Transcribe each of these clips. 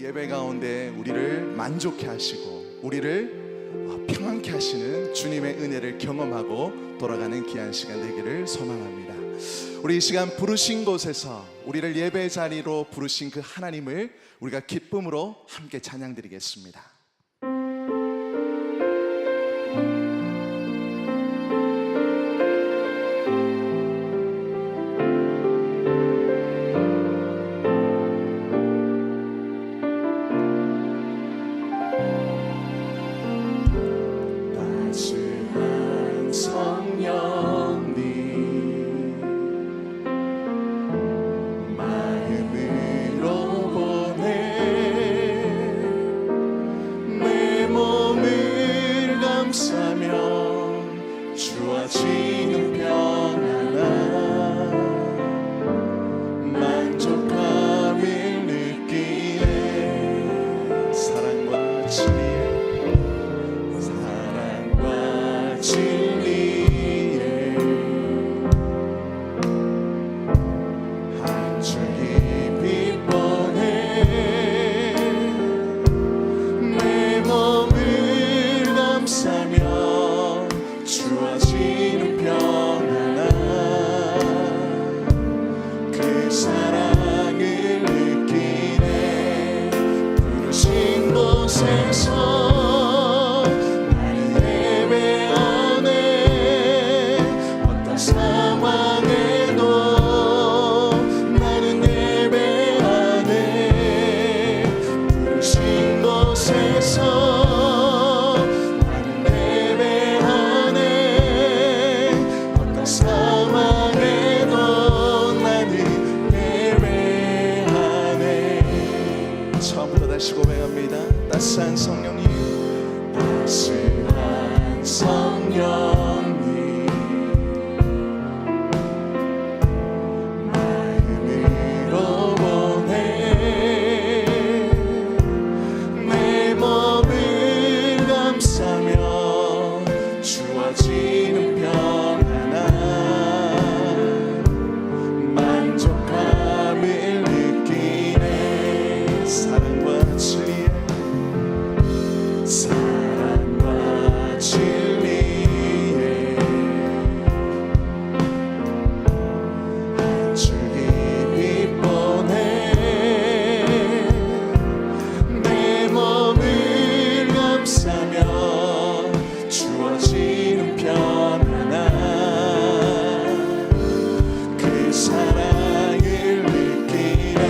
오늘의 예배 가운데 우리를 만족해 하시고 우리를 평안케 하시는 주님의 은혜를 경험하고 돌아가는 귀한 시간 되기를 소망합니다. 우리 이 시간 부르신 곳에서 우리를 예배 자리로 부르신 그 하나님을 우리가 기쁨으로 함께 찬양드리겠습니다. 주어지는 평안함 만족함을 느끼네. 사랑과 진리에 한 줄기 빛보네. 내 몸을 감싸며 주어지는 평안함 그 사랑을 느끼네. 부르신 곳에서 나는 예배하네. 어떤 상황에도 나는 예배하네. 부르신 곳에서 다시 고백합니다. 따스한 성령님, 따스한 성령님 마음으로 보내. 내 몸을 감싸며 주어지는 평안함 만족함을 느끼네. 사랑과 진리에 한 줄기 빛보네. 내 몸을 감싸며 주어지는 평안함 그 사랑을 느끼네.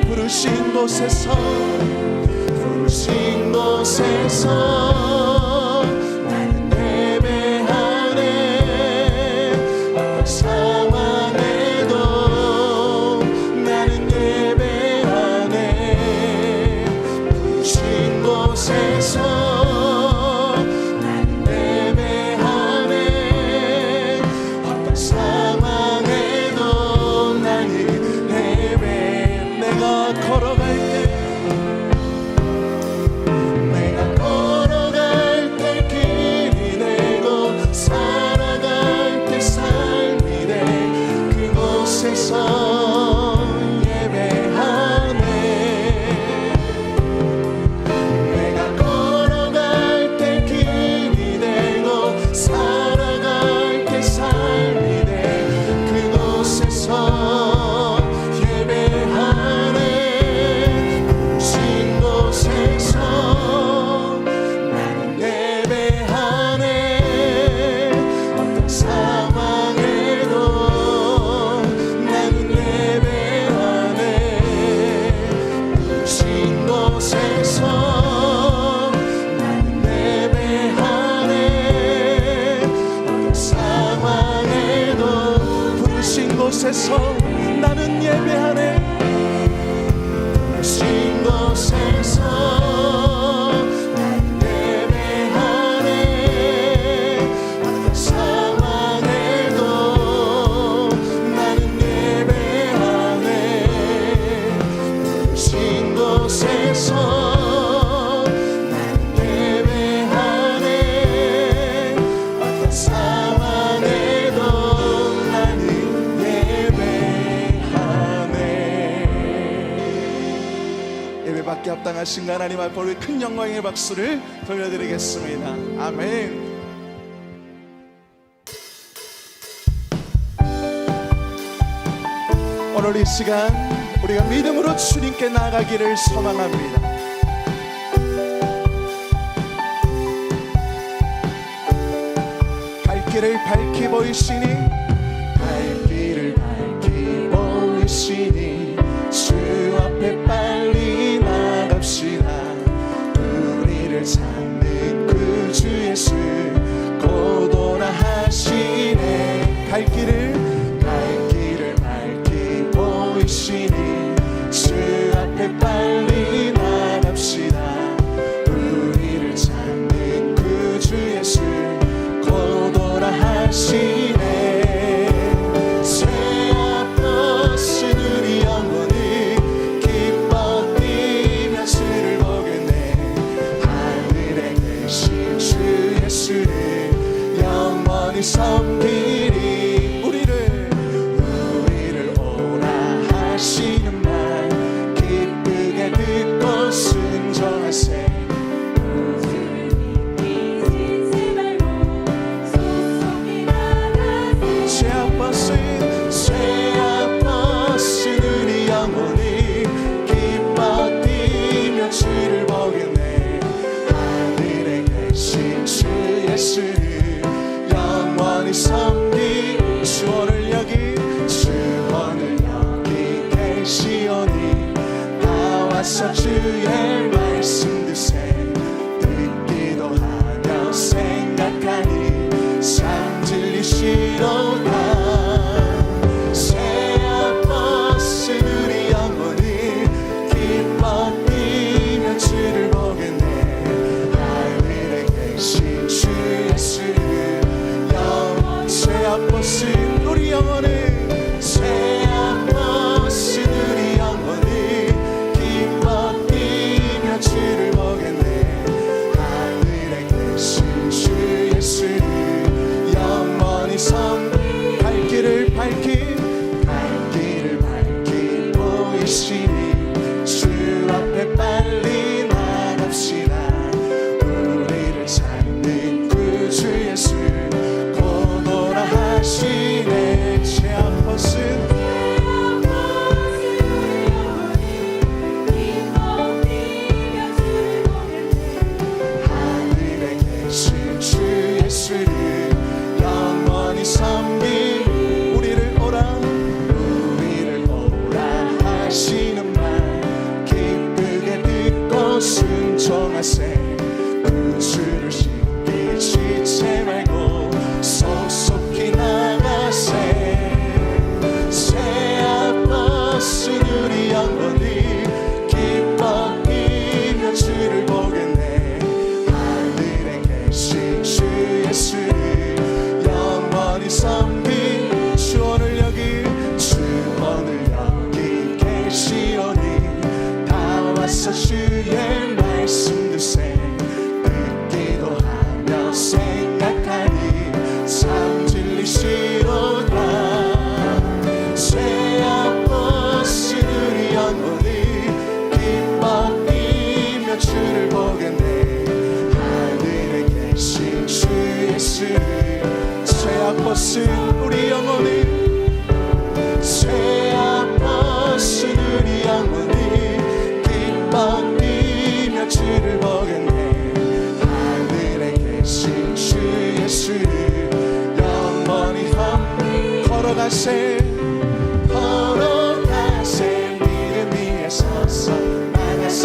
부르신 곳에서 부르신 곳에서 나는 예배하네. 어떤 상황에도 나는 예배하네. 부르신 곳에서 나는 예배하네. 어떤 상황에도 나는 예배. 내가 걸어갈 때 곳에서 나는 예배하네. 부르신 곳에서 나는 전능하신 하나님 앞에 우리 큰 영광의 박수를 돌려드리겠습니다. 아멘. 오늘 이 시간 우리가 믿음으로 주님께 나아가기를 소망합니다. 갈 길을 밝히 보이시니 갈 길을 밝히 보이시니 주 앞에 빨리 나갑시다. 우리를 찾는 그 주 예수 곧 오라 하시네. 갈 길을 밝히 보이시니 주 앞에 빨리 나갑시다. 우리를 찾는 그 주 예수 곧 오라 하시네. 새앞 벗은 우리 영혼이 기뻐 뛰며 주를 보겠네. 하늘에 계신 주 예수를 영원히 섬기리. 우리를 오라 하시는 말 기쁘게 듣고 순종하세. 쇠압 벗은 우리 영혼이 기뻐 뛰며 주를 보겠네. 하늘에 계신 주 예수를 영원히 섬기. 주원을 여기 계시오니 나와서 주의 말씀 드세. 듣기도 하며 생각하니 참 진리시로다. 새앞 벗은 우리 영혼이 기뻐 뛰며 주를 보겠네. 하늘에 계신 주 예수를 새앞 벗은 우리 영혼이 새앞 벗은 우리 영혼이 기뻐 뛰며 주를 보겠네. 하늘에 계신 주 예수를 영원히 섬기. 갈 길을 밝히 보이시니 주 앞에 빨리 나갑시다. 우리를 찾는 그 주 예수 곧 오라 하시네. 새앞 벗은 하늘에 계신 주 예수를 영원히 섬기. 우리를 오라 하시는 말 기쁘게 듣고 순종하세. 그 주를 시키지 말고 속속히 나가세. 새앞 벗은 우리 영혼이 기뻐 뛰며 주를 보겠네. 하늘에 계신 주 예수를 영원히 섬기. 주원을 여기 계시오니 나와서 주의 말씀 드세. 듣기도 하며 생각하니 참 진리시로다. 새앞 벗은 우리 영혼이 기뻐 뛰며 주를 보겠네. 하늘에 계신 주 예수를 새앞 벗은 우리 영혼이 새앞 벗은 우리 영혼이 기뻐 뛰며 주를 보겠네. 하늘에 계신 주 예수를 영원히 걸어가세. 믿음 위에 서서 나가세.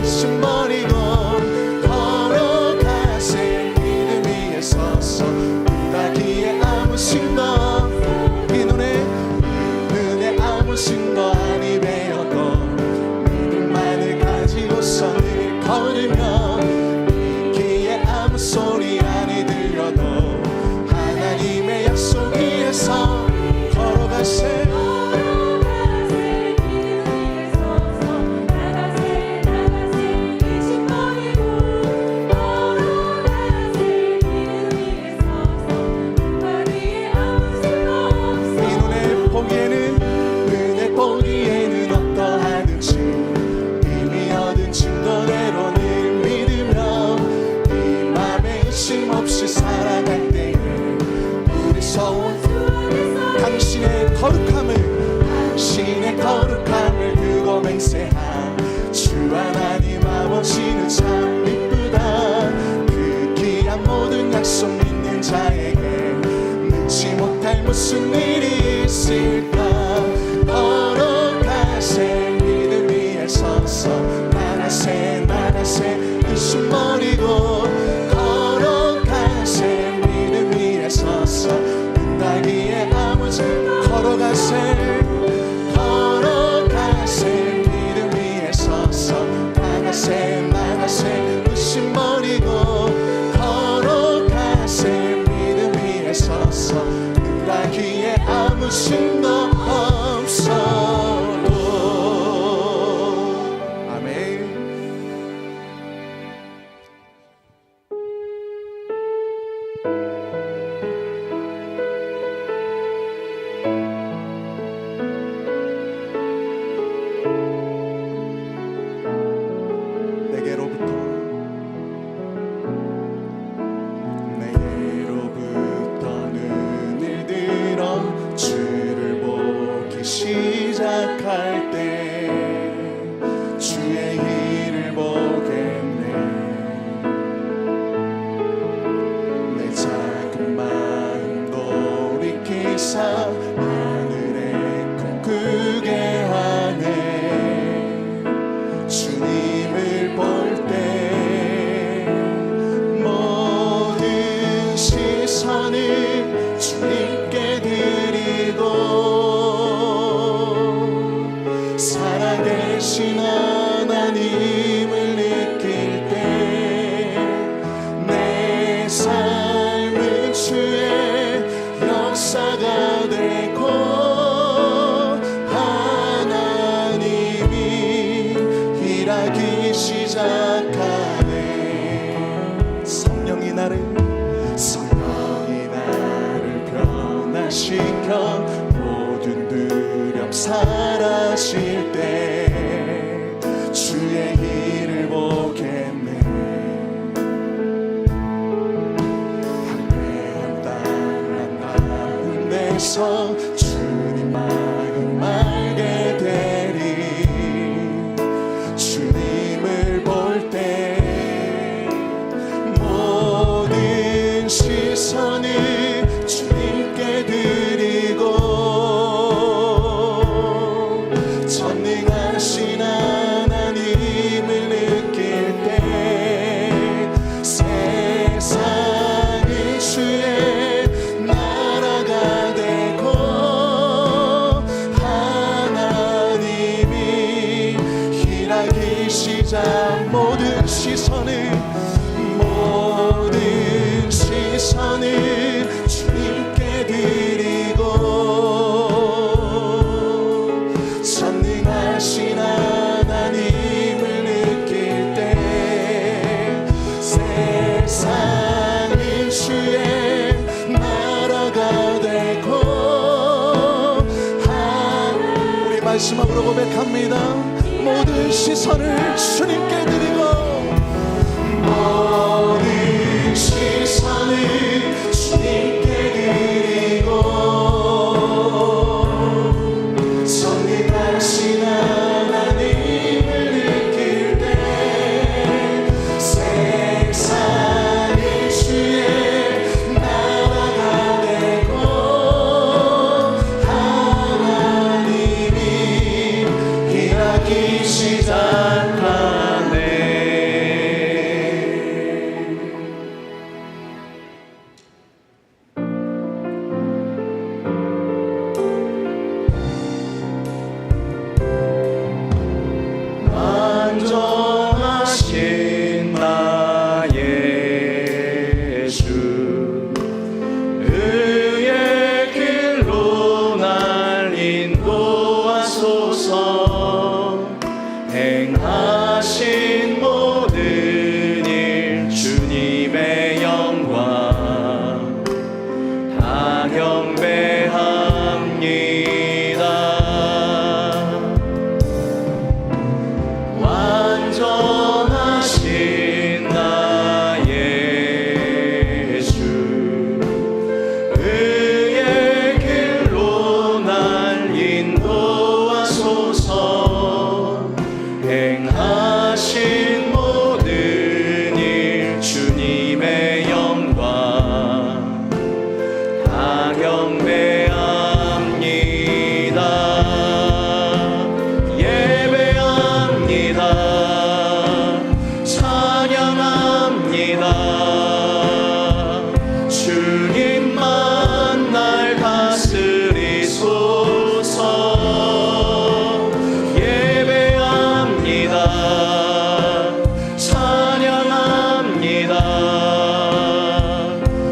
이심 버리고 걸어가세. 믿음 위에 서서 바라기에 아무 신도 이 눈에 아무 신도 아니 배어도 믿음만을 가지고서 늘 걸으며 귀에 아무 소리 아니 들려도 하나님의 약속 위에서 걸어가세. 눈에 보기에는 어떠하든지 이미 무슨 일이 있을까 걸어가세 믿음 위에 서서 나가세 의심 버리고 걸어가세 믿음 위에 서서 눈다기에 아무 걸어가세 믿음 위에 서서 나가세 의심 버리고 걸어가세 믿음 위에 서서 눈다기에 아무 신도 없어도 아멘. 내게로부터 눈을 들어 주를 보기 시작할 때 주의 일을 보겠네. 내 작은 마음 돌이키사 하늘에 꿈꾸게 하네. 주님을 볼 때 모든 시선을 주님께 드리고 살아계신 하나님을 느낄 때 내 삶은 주의 역사가 되고 하나님이 일하기 시작하네. 성령이 나를 변화시켜 모든 두려움 사라질 때 주의 일을 보겠네. 한땀 가운데서 주님 마음 알게 되리. 주님을 볼 때 모든 시선을 주님께 드리고 전능하신 하나님을 느낄 때 세상이 주의 나라가 되고 하나님이 일하기 시작. 모든 시선을 주님께 드리고 전능하신 하나님을 느낄 때 세상이 주의 나라가 되고 우리 마지막으로 고백합니다. 모든 시선을 주님께 드리고 모든 시선을 주님께 드리고 전능하신 하나님을 느낄 때 세상이 주의 나라가 되고 하나님이 일하기 시작하네.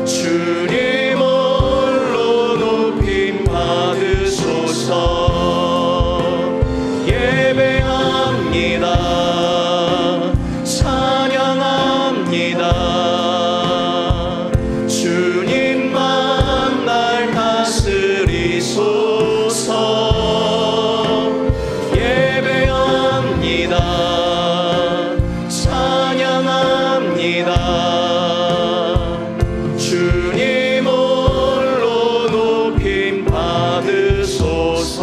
주님 홀로 높임 받으소서. 예배합니다. 찬양합니다. 주님만 날 다스리소서. 예배합니다. 찬양합니다. 주님 홀로 높임 받으소서.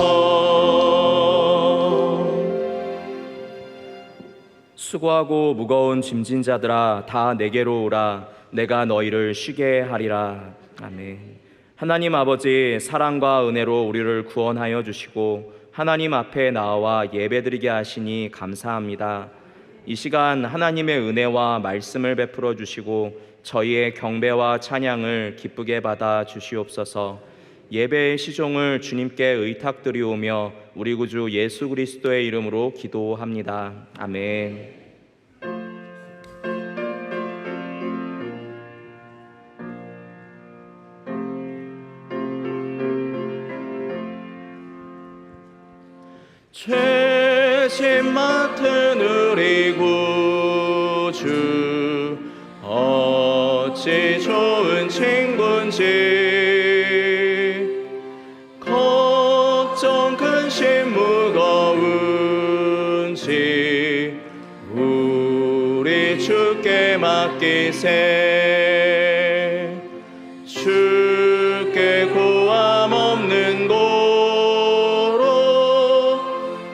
수고하고 무거운 짐진 자들아 다 내게로 오라. 내가 너희를 쉬게 하리라. 아멘. 하나님 아버지, 사랑과 은혜로 우리를 구원하여 주시고 하나님 앞에 나와 예배드리게 하시니 감사합니다. 이 시간 하나님의 은혜와 말씀을 베풀어 주시고 저희의 경배와 찬양을 기쁘게 받아 주시옵소서. 예배의 시종을 주님께 의탁드리오며 우리 구주 예수 그리스도의 이름으로 기도합니다. 아멘. 죄짐 맡은 우리 구주 어찌 좋은 친구인지. 걱정 근심 무거운지 우리 주께 맡기세. 주께 고함 없는 고로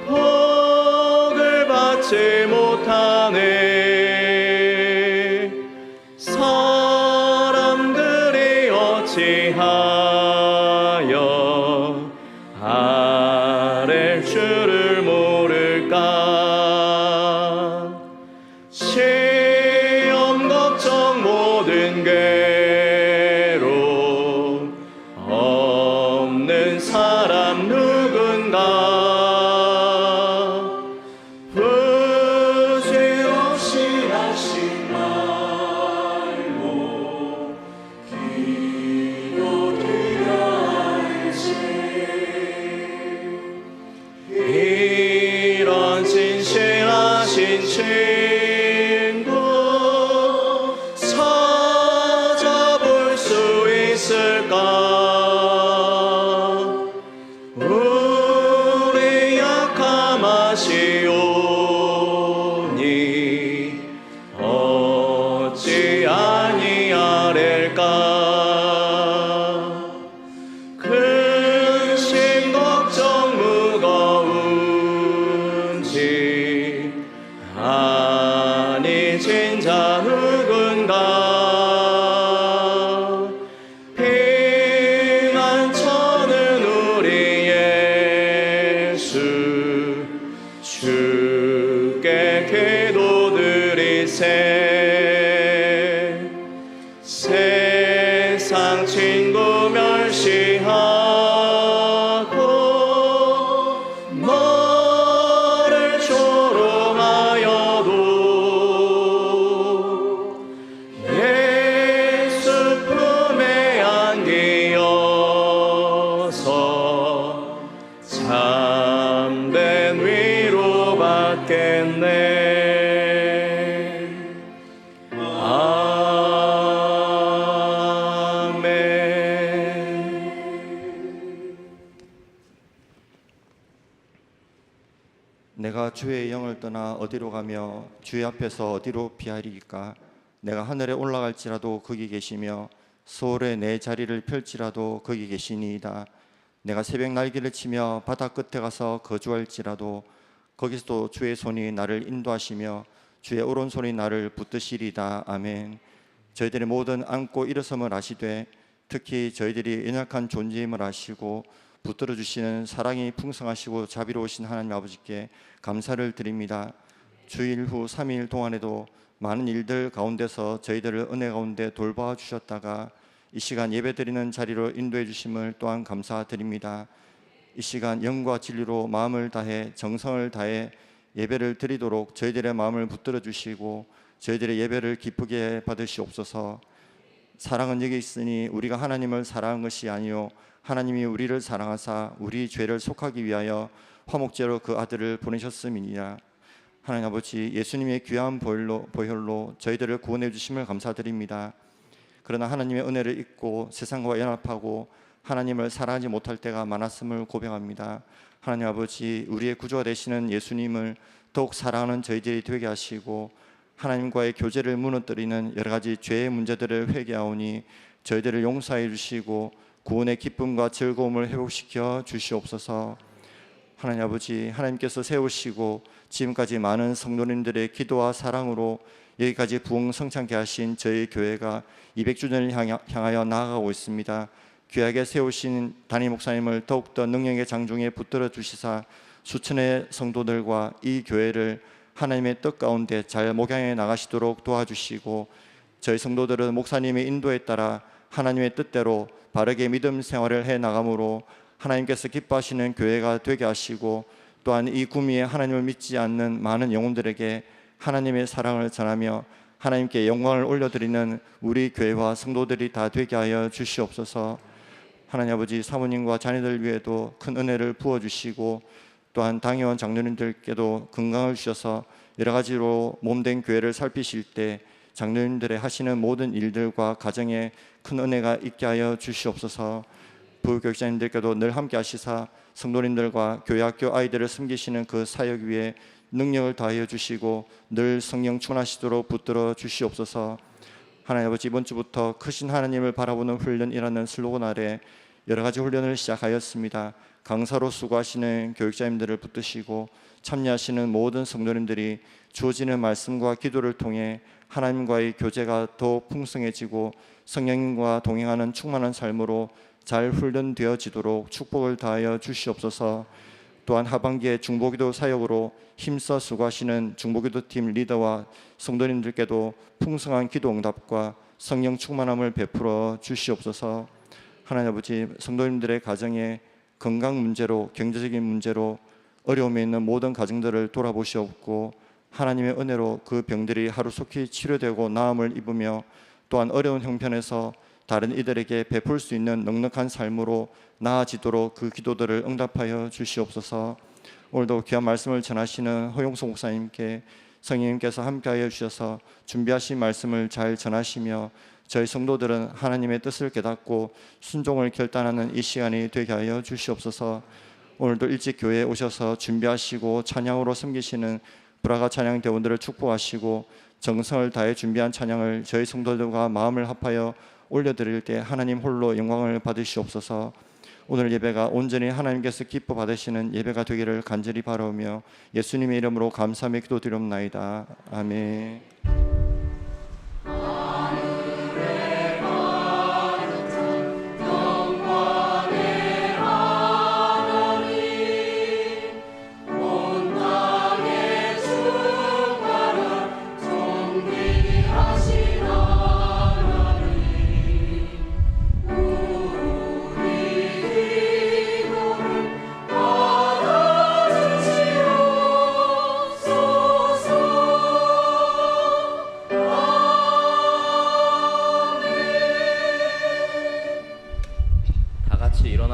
복을 받지 못하네. 사람들이 어찌하여 아랠 줄을 모를까. 시험 걱정 모든 괴로 없는 사람 누군가. 부지 없이 하신 말로 기도드려야지. 이런 진실하신 친구 찾아볼 수 있을까. 우리 약함하시오니 어찌 아니하릴까. 근심 걱정 무거운지 아니 진자 누군가. 피난처는 우리 예수 주께 기도드리세. 세상 친구 멸시하고 너를 조롱하여도 예수 품에 안기어서 참된 위로 받겠네. 내가 주의 영을 떠나 어디로 가며 주의 앞에서 어디로 피하리이까. 내가 하늘에 올라갈지라도 거기 계시며 소홀에 내 자리를 펼지라도 거기 계시니이다. 내가 새벽 날개를 치며 바다 끝에 가서 거주할지라도 거기서도 주의 손이 나를 인도하시며 주의 오른손이 나를 붙드시리다. 아멘. 저희들의 모든 앉고 일어섬을 아시되 특히 저희들이 연약한 존재임을 아시고 붙들어 주시는 사랑이 풍성하시고 자비로우신 하나님 아버지께 감사를 드립니다. 주일 후 3일 동안에도 많은 일들 가운데서 저희들을 은혜 가운데 돌봐 주셨다가 이 시간 예배드리는 자리로 인도해 주심을 또한 감사드립니다. 이 시간 영과 진리로 마음을 다해 정성을 다해 예배를 드리도록 저희들의 마음을 붙들어 주시고 저희들의 예배를 기쁘게 받으시옵소서. 사랑은 여기 있으니 우리가 하나님을 사랑한 것이 아니요 하나님이 우리를 사랑하사 우리 죄를 속하기 위하여 화목제로 그 아들을 보내셨음이니라. 하나님 아버지, 예수님의 귀한 보혈로 저희들을 구원해 주심을 감사드립니다. 그러나 하나님의 은혜를 잊고 세상과 연합하고 하나님을 사랑하지 못할 때가 많았음을 고백합니다. 하나님 아버지, 우리의 구주가 되시는 예수님을 더욱 사랑하는 저희들이 되게 하시고 하나님과의 교제를 무너뜨리는 여러 가지 죄의 문제들을 회개하오니 저희들을 용서해 주시고 구원의 기쁨과 즐거움을 회복시켜 주시옵소서. 하나님 아버지, 하나님께서 세우시고 지금까지 많은 성도님들의 기도와 사랑으로 여기까지 부흥성창케 하신 저희 교회가 200주년을 향하여 나아가고 있습니다. 귀하게 세우신 담임 목사님을 더욱더 능력의 장중에 붙들어 주시사 수천의 성도들과 이 교회를 하나님의 뜻 가운데 잘 목양해 나가시도록 도와주시고 저희 성도들은 목사님의 인도에 따라 하나님의 뜻대로 바르게 믿음 생활을 해 나감으로 하나님께서 기뻐하시는 교회가 되게 하시고 또한 이 구미에 하나님을 믿지 않는 많은 영혼들에게 하나님의 사랑을 전하며 하나님께 영광을 올려드리는 우리 교회와 성도들이 다 되게 하여 주시옵소서. 하나님 아버지, 사모님과 자녀들 위에도 큰 은혜를 부어주시고 또한 당회원 장로님들께도 건강을 주셔서 여러 가지로 몸된 교회를 살피실 때 장로님들의 하시는 모든 일들과 가정에 큰 은혜가 있게 하여 주시옵소서. 부교육자님들께도 늘 함께 하시사 성도님들과 교회학교 아이들을 섬기시는 그 사역 위에 능력을 다하여 주시고 늘 성령 충만하시도록 붙들어 주시옵소서. 하나님 아버지, 이번 주부터 크신 하나님을 바라보는 훈련이라는 슬로건 아래 여러 가지 훈련을 시작하였습니다. 강사로 수고하시는 교육자님들을 붙드시고 참여하시는 모든 성도님들이 주어지는 말씀과 기도를 통해 하나님과의 교제가 더욱 풍성해지고 성령님과 동행하는 충만한 삶으로 잘 훈련되어지도록 축복을 다하여 주시옵소서. 또한 하반기에 중보기도 사역으로 힘써 수고하시는 중보기도팀 리더와 성도님들께도 풍성한 기도 응답과 성령 충만함을 베풀어 주시옵소서. 하나님 아버지, 성도님들의 가정에 건강 문제로, 경제적인 문제로 어려움에 있는 모든 가정들을 돌아보시옵고 하나님의 은혜로 그 병들이 하루속히 치료되고 나음을 입으며 또한 어려운 형편에서 다른 이들에게 베풀 수 있는 넉넉한 삶으로 나아지도록 그 기도들을 응답하여 주시옵소서. 오늘도 귀한 말씀을 전하시는 허용석 목사님께 성령님께서 함께하여 주셔서 준비하신 말씀을 잘 전하시며 저희 성도들은 하나님의 뜻을 깨닫고 순종을 결단하는 이 시간이 되게 하여 주시옵소서. 오늘도 일찍 교회에 오셔서 준비하시고 찬양으로 섬기시는 브라가 찬양 대원들을 축복하시고 정성을 다해 준비한 찬양을 저희 성도들과 마음을 합하여 올려드릴 때 하나님 홀로 영광을 받으시옵소서. 오늘 예배가 온전히 하나님께서 기뻐 받으시는 예배가 되기를 간절히 바라오며 예수님의 이름으로 감사하며 기도드리옵나이다. 아멘.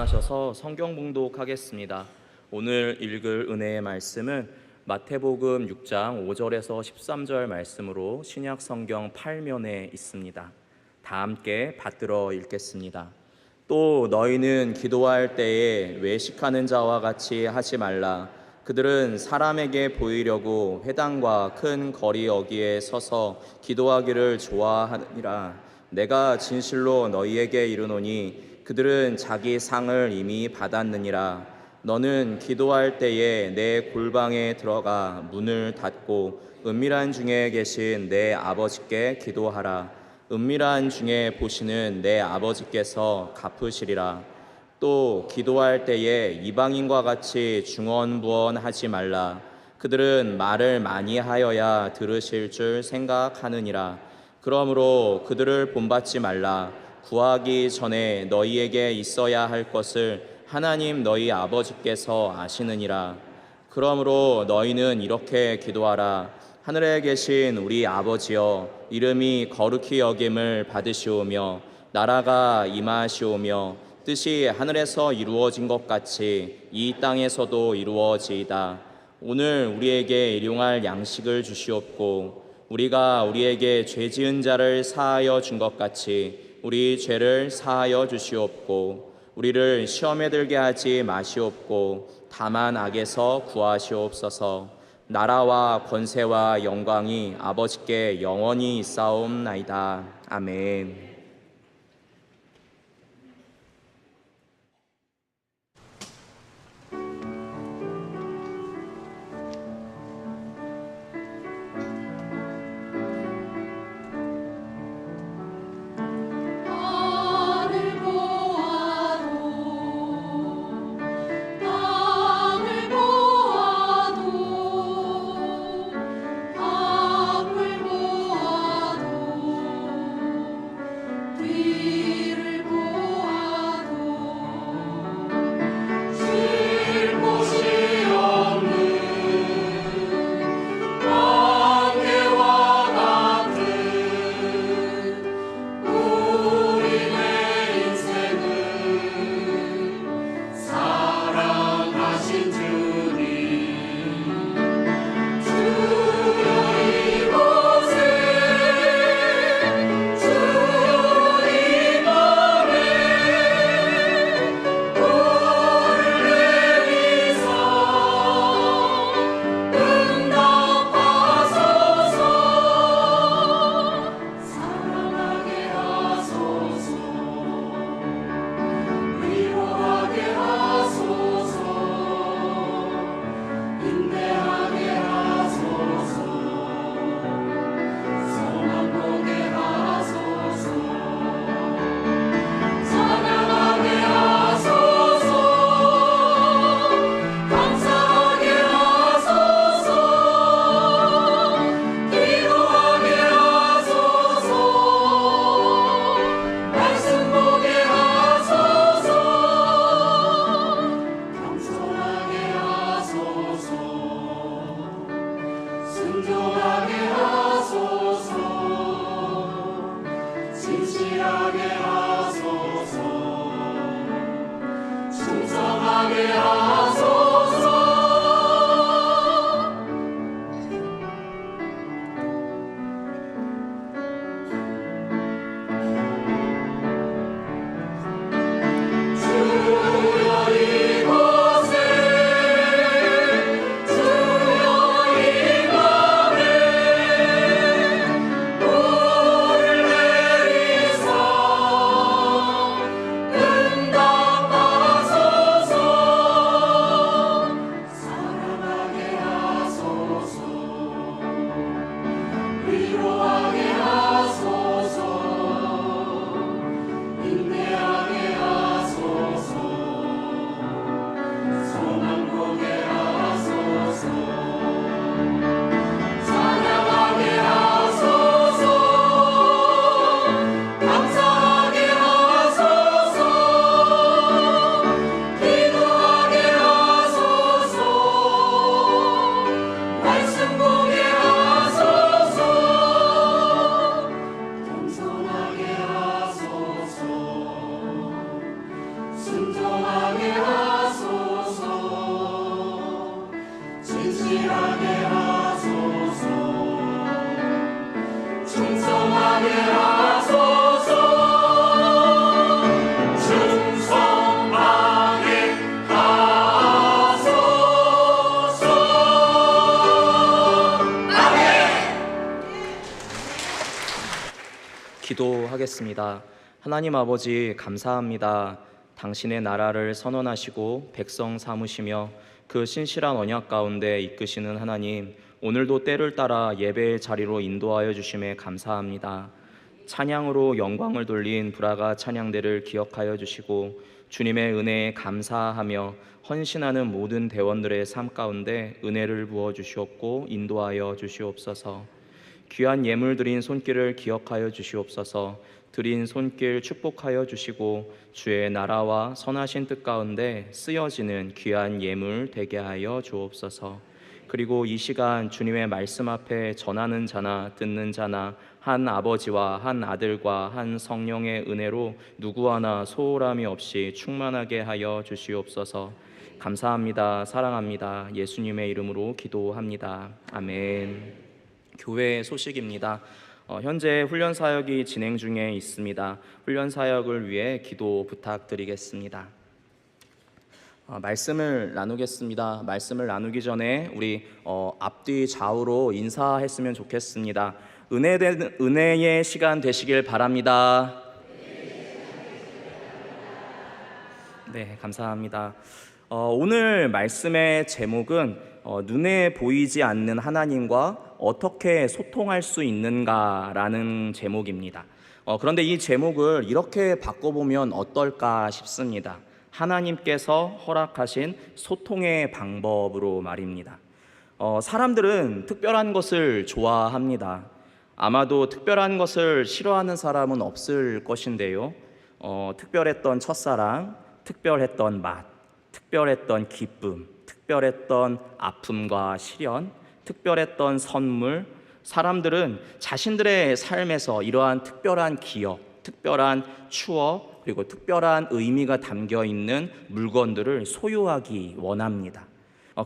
일어나셔서 성경 봉독하겠습니다. 오늘 읽을 은혜의 말씀은 마태복음 6장 5절에서 13절 말씀으로 신약 성경 8면에 있습니다. 다 함께 받들어 읽겠습니다. 또 너희는 기도할 때에 외식하는 자와 같이 하지 말라. 그들은 사람에게 보이려고 회당과 큰 거리 어귀에 서서 기도하기를 좋아하니라. 내가 진실로 너희에게 이르노니 그들은 자기 상을 이미 받았느니라. 너는 기도할 때에 내 골방에 들어가 문을 닫고 은밀한 중에 계신 내 아버지께 기도하라. 은밀한 중에 보시는 내 아버지께서 갚으시리라. 또 기도할 때에 이방인과 같이 중언부언하지 말라. 그들은 말을 많이 하여야 들으실 줄 생각하느니라. 그러므로 그들을 본받지 말라. 구하기 전에 너희에게 있어야 할 것을 하나님 너희 아버지께서 아시느니라. 그러므로 너희는 이렇게 기도하라. 하늘에 계신 우리 아버지여, 이름이 거룩히 여김을 받으시오며 나라가 임하시오며 뜻이 하늘에서 이루어진 것 같이 이 땅에서도 이루어지이다. 오늘 우리에게 일용할 양식을 주시옵고 우리가 우리에게 죄 지은 자를 사하여 준 것 같이 우리 죄를 사하여 주시옵고 우리를 시험에 들게 하지 마시옵고 다만 악에서 구하시옵소서. 나라와 권세와 영광이 아버지께 영원히 있사옵나이다. 아멘. 기도하겠습니다. 하나님 아버지 감사합니다. 당신의 나라를 선언하시고 백성 삼으시며 그 신실한 언약 가운데 이끄시는 하나님, 오늘도 때를 따라 예배의 자리로 인도하여 주심에 감사합니다. 찬양으로 영광을 돌린 브라가 찬양대를 기억하여 주시고 주님의 은혜에 감사하며 헌신하는 모든 대원들의 삶 가운데 은혜를 부어 주시옵고 인도하여 주시옵소서. 귀한 예물 드린 손길을 기억하여 주시옵소서. 드린 손길 축복하여 주시고 주의 나라와 선하신 뜻 가운데 쓰여지는 귀한 예물 되게 하여 주옵소서. 그리고 이 시간 주님의 말씀 앞에 전하는 자나 듣는 자나 한 아버지와 한 아들과 한 성령의 은혜로 누구 하나 소홀함이 없이 충만하게 하여 주시옵소서. 감사합니다. 사랑합니다. 예수님의 이름으로 기도합니다. 아멘. 교회 소식입니다. 현재 훈련 사역이 진행 중에 있습니다. 훈련 사역을 위해 기도 부탁드리겠습니다. 말씀을 나누겠습니다. 말씀을 나누기 전에 우리 앞뒤 좌우로 인사했으면 좋겠습니다. 은혜의 시간 되시길 바랍니다. 네, 감사합니다. 오늘 말씀의 제목은 눈에 보이지 않는 하나님과 어떻게 소통할 수 있는가라는 제목입니다. 그런데 이 제목을 이렇게 바꿔보면 어떨까 싶습니다. 하나님께서 허락하신 소통의 방법으로 말입니다. 사람들은 특별한 것을 좋아합니다. 아마도 특별한 것을 싫어하는 사람은 없을 것인데요. 특별했던 첫사랑, 특별했던 맛, 특별했던 기쁨, 특별했던 아픔과 시련, 특별했던 선물, 사람들은 자신들의 삶에서 이러한 특별한 기억, 특별한 추억, 그리고 특별한 의미가 담겨 있는 물건들을 소유하기 원합니다.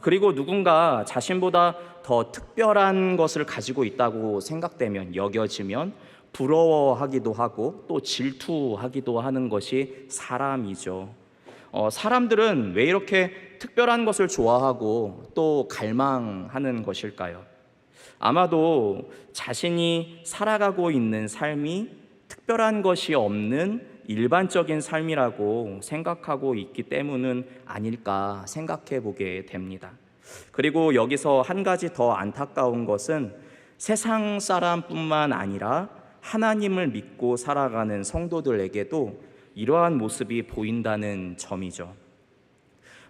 그리고 누군가 자신보다 더 특별한 것을 가지고 있다고 생각되면, 여겨지면 부러워하기도 하고 또 질투하기도 하는 것이 사람이죠. 사람들은 왜 이렇게 특별한 것을 좋아하고 또 갈망하는 것일까요? 아마도 자신이 살아가고 있는 삶이 특별한 것이 없는 일반적인 삶이라고 생각하고 있기 때문은 아닐까 생각해 보게 됩니다. 그리고 여기서 한 가지 더 안타까운 것은 세상 사람뿐만 아니라 하나님을 믿고 살아가는 성도들에게도 이러한 모습이 보인다는 점이죠.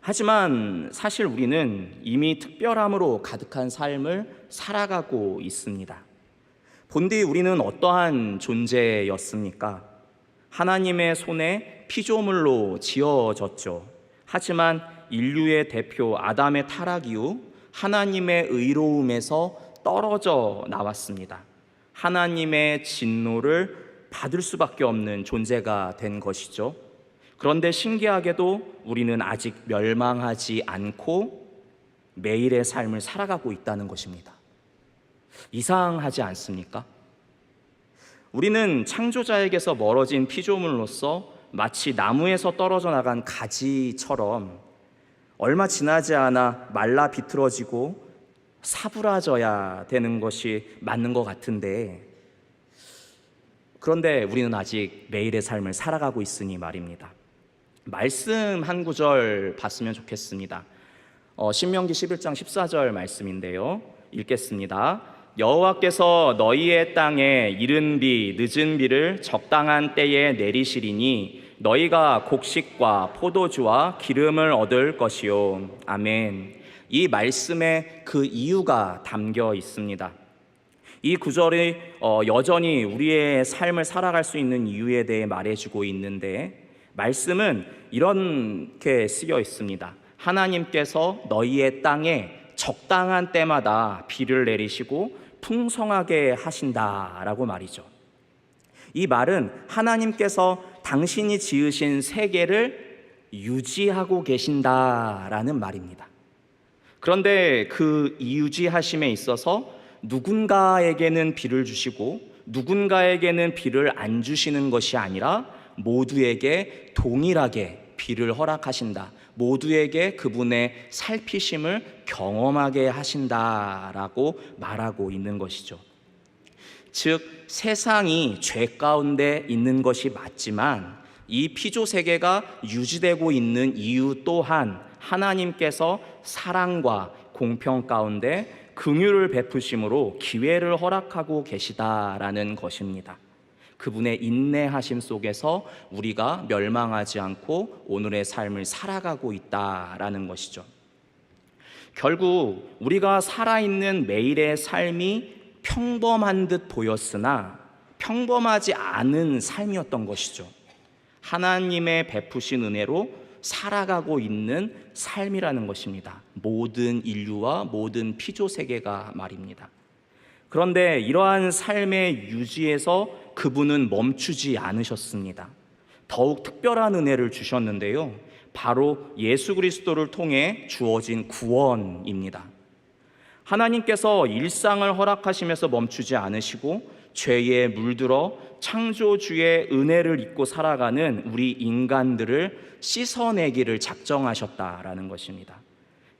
하지만 사실 우리는 이미 특별함으로 가득한 삶을 살아가고 있습니다. 본디 우리는 어떠한 존재였습니까? 하나님의 손에 피조물로 지어졌죠. 하지만 인류의 대표 아담의 타락 이후 하나님의 의로움에서 떨어져 나왔습니다. 하나님의 진노를 받을 수밖에 없는 존재가 된 것이죠. 그런데 신기하게도 우리는 아직 멸망하지 않고 매일의 삶을 살아가고 있다는 것입니다. 이상하지 않습니까? 우리는 창조자에게서 멀어진 피조물로서 마치 나무에서 떨어져 나간 가지처럼 얼마 지나지 않아 말라 비틀어지고 사부라져야 되는 것이 맞는 것 같은데, 그런데 우리는 아직 매일의 삶을 살아가고 있으니 말입니다. 말씀 한 구절 봤으면 좋겠습니다. 신명기 11장 14절 말씀인데요. 읽겠습니다. 여호와께서 너희의 땅에 이른 비 늦은 비를 적당한 때에 내리시리니 너희가 곡식과 포도주와 기름을 얻을 것이요. 아멘. 이 말씀에 그 이유가 담겨 있습니다. 이 구절이 여전히 우리의 삶을 살아갈 수 있는 이유에 대해 말해주고 있는데, 말씀은 이렇게 쓰여 있습니다. 하나님께서 너희의 땅에 적당한 때마다 비를 내리시고 풍성하게 하신다라고 말이죠. 이 말은 하나님께서 당신이 지으신 세계를 유지하고 계신다라는 말입니다. 그런데 그 유지하심에 있어서 누군가에게는 비를 주시고 누군가에게는 비를 안 주시는 것이 아니라 모두에게 동일하게 비를 허락하신다. 모두에게 그분의 살피심을 경험하게 하신다라고 말하고 있는 것이죠. 즉 세상이 죄 가운데 있는 것이 맞지만 이 피조 세계가 유지되고 있는 이유 또한 하나님께서 사랑과 공평 가운데 긍휼을 베푸심으로 기회를 허락하고 계시다라는 것입니다. 그분의 인내하심 속에서 우리가 멸망하지 않고 오늘의 삶을 살아가고 있다라는 것이죠. 결국 우리가 살아있는 매일의 삶이 평범한 듯 보였으나 평범하지 않은 삶이었던 것이죠. 하나님의 베푸신 은혜로 살아가고 있는 삶이라는 것입니다. 모든 인류와 모든 피조 세계가 말입니다. 그런데 이러한 삶의 유지에서 그분은 멈추지 않으셨습니다. 더욱 특별한 은혜를 주셨는데요, 바로 예수 그리스도를 통해 주어진 구원입니다. 하나님께서 일상을 허락하시면서 멈추지 않으시고 죄에 물들어 창조주의 은혜를 잊고 살아가는 우리 인간들을 씻어내기를 작정하셨다라는 것입니다.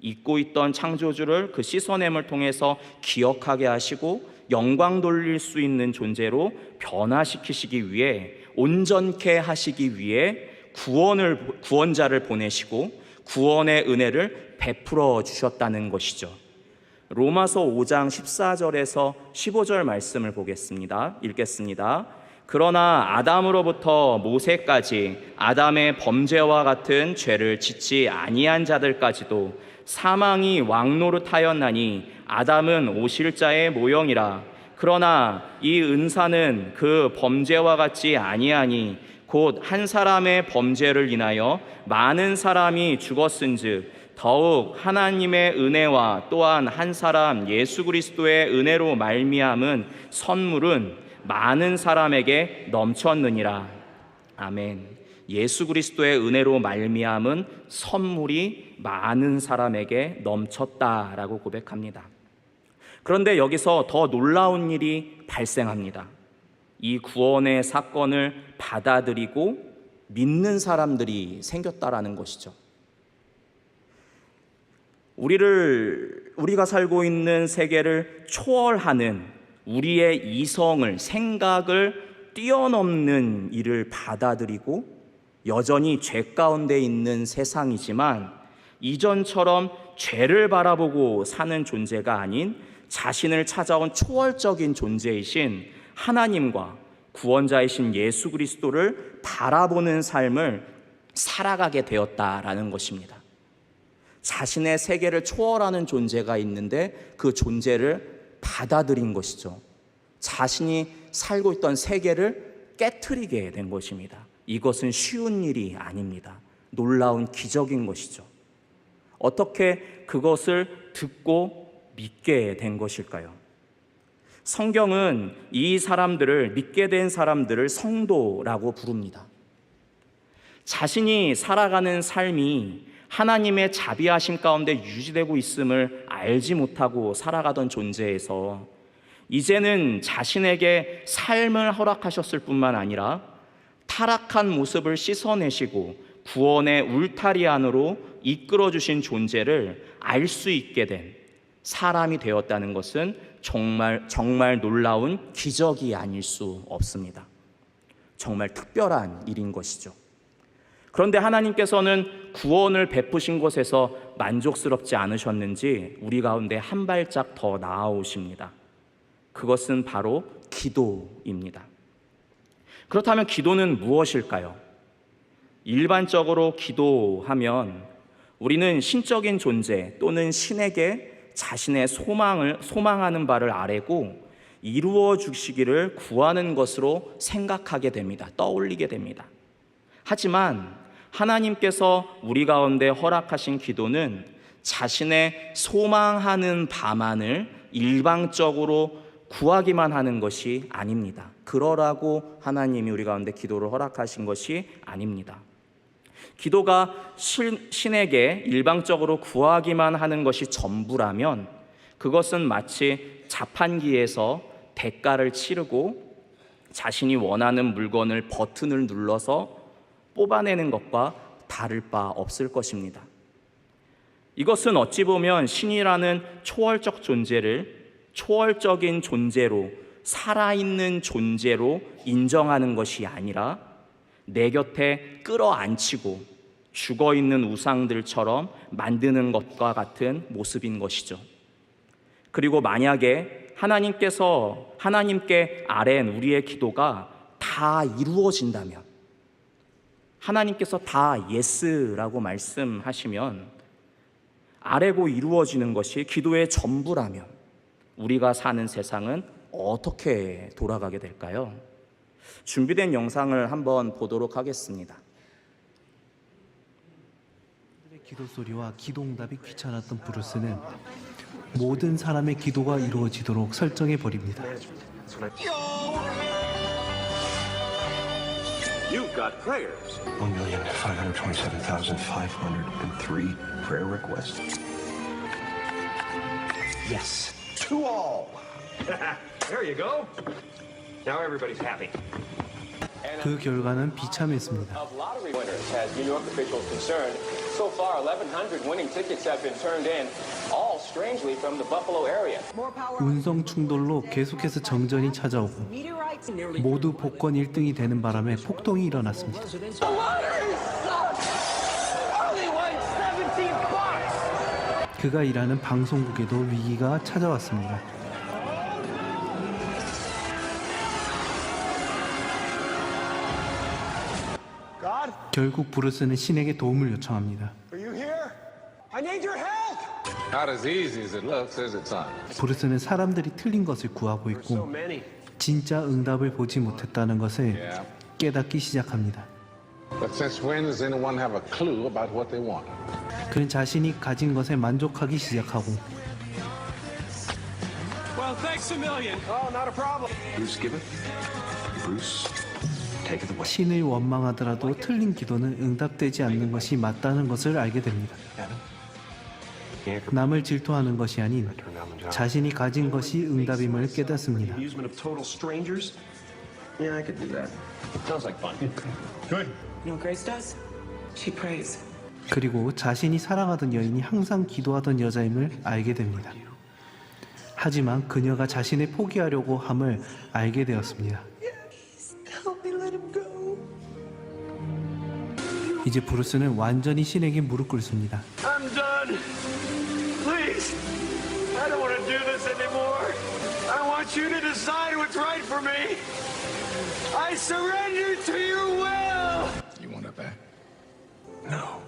잊고 있던 창조주를 그 씻어냄을 통해서 기억하게 하시고 영광 돌릴 수 있는 존재로 변화시키시기 위해, 온전케 하시기 위해 구원자를 보내시고 구원의 은혜를 베풀어 주셨다는 것이죠. 로마서 5장 14절에서 15절 말씀을 보겠습니다. 읽겠습니다. 그러나 아담으로부터 모세까지 아담의 범죄와 같은 죄를 짓지 아니한 자들까지도 사망이 왕노릇하였나니 아담은 오실자의 모형이라. 그러나 이 은사는 그 범죄와 같지 아니하니 곧 한 사람의 범죄를 인하여 많은 사람이 죽었은즉 더욱 하나님의 은혜와 또한 한 사람 예수 그리스도의 은혜로 말미암은 선물은 많은 사람에게 넘쳤느니라. 아멘. 예수 그리스도의 은혜로 말미암은 선물이 많은 사람에게 넘쳤다라고 고백합니다. 그런데 여기서 더 놀라운 일이 발생합니다. 이 구원의 사건을 받아들이고 믿는 사람들이 생겼다라는 것이죠. 우리가 살고 있는 세계를 초월하는 우리의 이성을, 생각을 뛰어넘는 일을 받아들이고 여전히 죄 가운데 있는 세상이지만 이전처럼 죄를 바라보고 사는 존재가 아닌 자신을 찾아온 초월적인 존재이신 하나님과 구원자이신 예수 그리스도를 바라보는 삶을 살아가게 되었다라는 것입니다. 자신의 세계를 초월하는 존재가 있는데 그 존재를 받아들인 것이죠. 자신이 살고 있던 세계를 깨트리게 된 것입니다. 이것은 쉬운 일이 아닙니다. 놀라운 기적인 것이죠. 어떻게 그것을 듣고 믿게 된 것일까요? 성경은 이 사람들을, 믿게 된 사람들을 성도라고 부릅니다. 자신이 살아가는 삶이 하나님의 자비하심 가운데 유지되고 있음을 알지 못하고 살아가던 존재에서 이제는 자신에게 삶을 허락하셨을 뿐만 아니라 타락한 모습을 씻어내시고 구원의 울타리 안으로 이끌어주신 존재를 알 수 있게 된 사람이 되었다는 것은 정말 놀라운 기적이 아닐 수 없습니다. 정말 특별한 일인 것이죠. 그런데 하나님께서는 구원을 베푸신 것에서 만족스럽지 않으셨는지 우리 가운데 한 발짝 더 나아오십니다. 그것은 바로 기도입니다. 그렇다면 기도는 무엇일까요? 일반적으로 기도하면 우리는 신적인 존재 또는 신에게 자신의 소망하는 바를 아뢰고 이루어 주시기를 구하는 것으로 생각하게 됩니다. 떠올리게 됩니다. 하지만 하나님께서 우리 가운데 허락하신 기도는 자신의 소망하는 바만을 일방적으로 구하기만 하는 것이 아닙니다. 그러라고 하나님이 우리 가운데 기도를 허락하신 것이 아닙니다. 기도가 신에게 일방적으로 구하기만 하는 것이 전부라면 그것은 마치 자판기에서 대가를 치르고 자신이 원하는 물건을 버튼을 눌러서 뽑아내는 것과 다를 바 없을 것입니다. 이것은 어찌 보면 신이라는 초월적 존재를 초월적인 존재로, 살아있는 존재로 인정하는 것이 아니라 내 곁에 끌어안치고 죽어있는 우상들처럼 만드는 것과 같은 모습인 것이죠. 그리고 만약에 하나님께 아랜 우리의 기도가 다 이루어진다면, 하나님께서 다 예스라고 말씀하시면 아뢰고 이루어지는 것이 기도의 전부라면 우리가 사는 세상은 어떻게 돌아가게 될까요? 준비된 영상을 한번 보도록 하겠습니다. 기도 소리와 기도 응답이 귀찮았던 브루스는 모든 사람의 기도가 이루어지도록 설정해 버립니다. You've got prayers. 1,527,503 prayer requests. Yes. To all. There you go. Now everybody's happy. 그 결과는 비참했습니다. Of lottery winners, as New York officials concerned. So far, 1,100 winning tickets have been turned in, all strangely from the Buffalo area. 운성 충돌로 계속해서 정전이 찾아오고 모두 복권 1등이 되는 바람에 폭동이 일어났습니다. 그가 일하는 방송국에도 위기가 찾아왔습니다. 결국 브루스는 신에게 도움을 요청합니다. Are you here? I need your help. Not as easy as it looks, is it, son? 브루스는 사람들이 틀린 것을 구하고 있고 진짜 응답을 보지 못했다는 것을 깨닫기 시작합니다. But since when does anyone have a clue about what they want? 그는 자신이 가진 것에 만족하기 시작하고 Well, thanks a million. Oh, not a problem. Bruce, give it. Bruce, take it away. 신을 원망하더라도 틀린 기도는 응답되지 않는 것이 맞다는 것을 알게 됩니다. 남을 질투하는 것이 아닌 자신이 가진 것이 응답임을 깨닫습니다. Amusement of total strangers? Yeah, I could do that. Sounds like fun. You know what Grace does? She prays. 그리고 자신이 사랑하던 여인이 항상 기도하던 여자임을 알게 됩니다. 하지만 그녀가 자신을 포기하려고 함을 알게 되었습니다. 이제 브루스는 완전히 신에게 무릎 꿇습니다. I'm done. Please. I don't want to do this anymore. I want you to decide what's right for me. I surrender to your will. You want it back? No.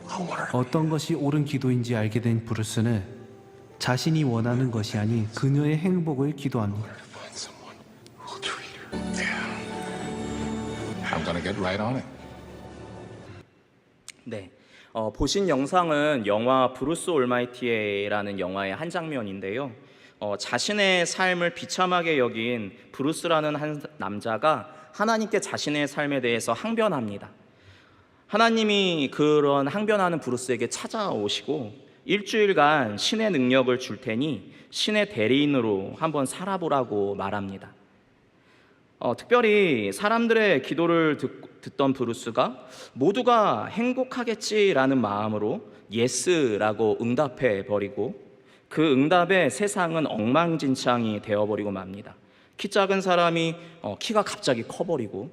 I want her. 어떤 것이 옳은 기도인지 알게 된 브루스는 자신이 원하는 것이 아닌 그녀의 행복을 기도합니다. Find someone who'll treat her. Yeah. I'm gonna get right on it. 네, 보신 영상은 영화 브루스 올마이티라는 영화의 한 장면인데요. 자신의 삶을 비참하게 여긴 브루스라는 한 남자가 하나님께 자신의 삶에 대해서 항변합니다. 하나님이 그런 항변하는 브루스에게 찾아오시고 일주일간 신의 능력을 줄 테니 신의 대리인으로 한번 살아보라고 말합니다. 특별히 사람들의 기도를 듣던 브루스가 모두가 행복하겠지라는 마음으로 예스라고 응답해 버리고 그 응답에 세상은 엉망진창이 되어버리고 맙니다. 키 작은 사람이 키가 갑자기 커버리고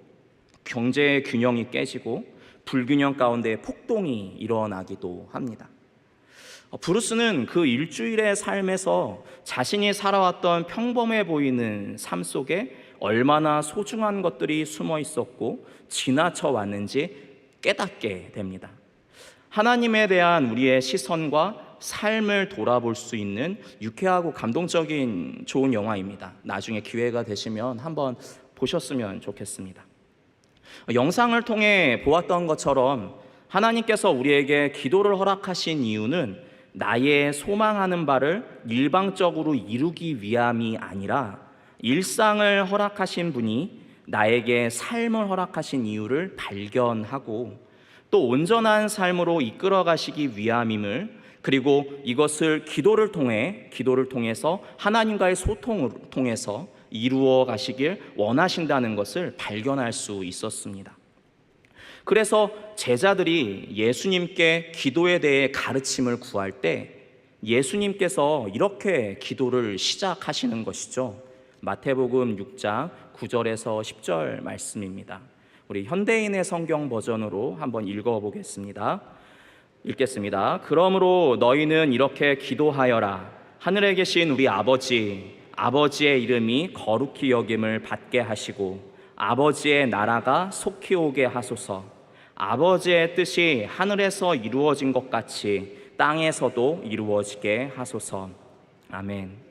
경제의 균형이 깨지고 불균형 가운데 폭동이 일어나기도 합니다. 브루스는 그 일주일의 삶에서 자신이 살아왔던 평범해 보이는 삶 속에 얼마나 소중한 것들이 숨어 있었고 지나쳐 왔는지 깨닫게 됩니다. 하나님에 대한 우리의 시선과 삶을 돌아볼 수 있는 유쾌하고 감동적인 좋은 영화입니다. 나중에 기회가 되시면 한번 보셨으면 좋겠습니다. 영상을 통해 보았던 것처럼 하나님께서 우리에게 기도를 허락하신 이유는 나의 소망하는 바를 일방적으로 이루기 위함이 아니라 일상을 허락하신 분이 나에게 삶을 허락하신 이유를 발견하고 또 온전한 삶으로 이끌어 가시기 위함임을, 그리고 이것을 기도를 통해서 하나님과의 소통을 통해서 이루어 가시길 원하신다는 것을 발견할 수 있었습니다. 그래서 제자들이 예수님께 기도에 대해 가르침을 구할 때 예수님께서 이렇게 기도를 시작하시는 것이죠. 마태복음 6장 9절에서 10절 말씀입니다. 우리 현대인의 성경 버전으로 한번 읽어보겠습니다. 읽겠습니다. 그러므로 너희는 이렇게 기도하여라. 하늘에 계신 우리 아버지의 이름이 거룩히 여김을 받게 하시고 아버지의 나라가 속히 오게 하소서. 아버지의 뜻이 하늘에서 이루어진 것 같이 땅에서도 이루어지게 하소서. 아멘.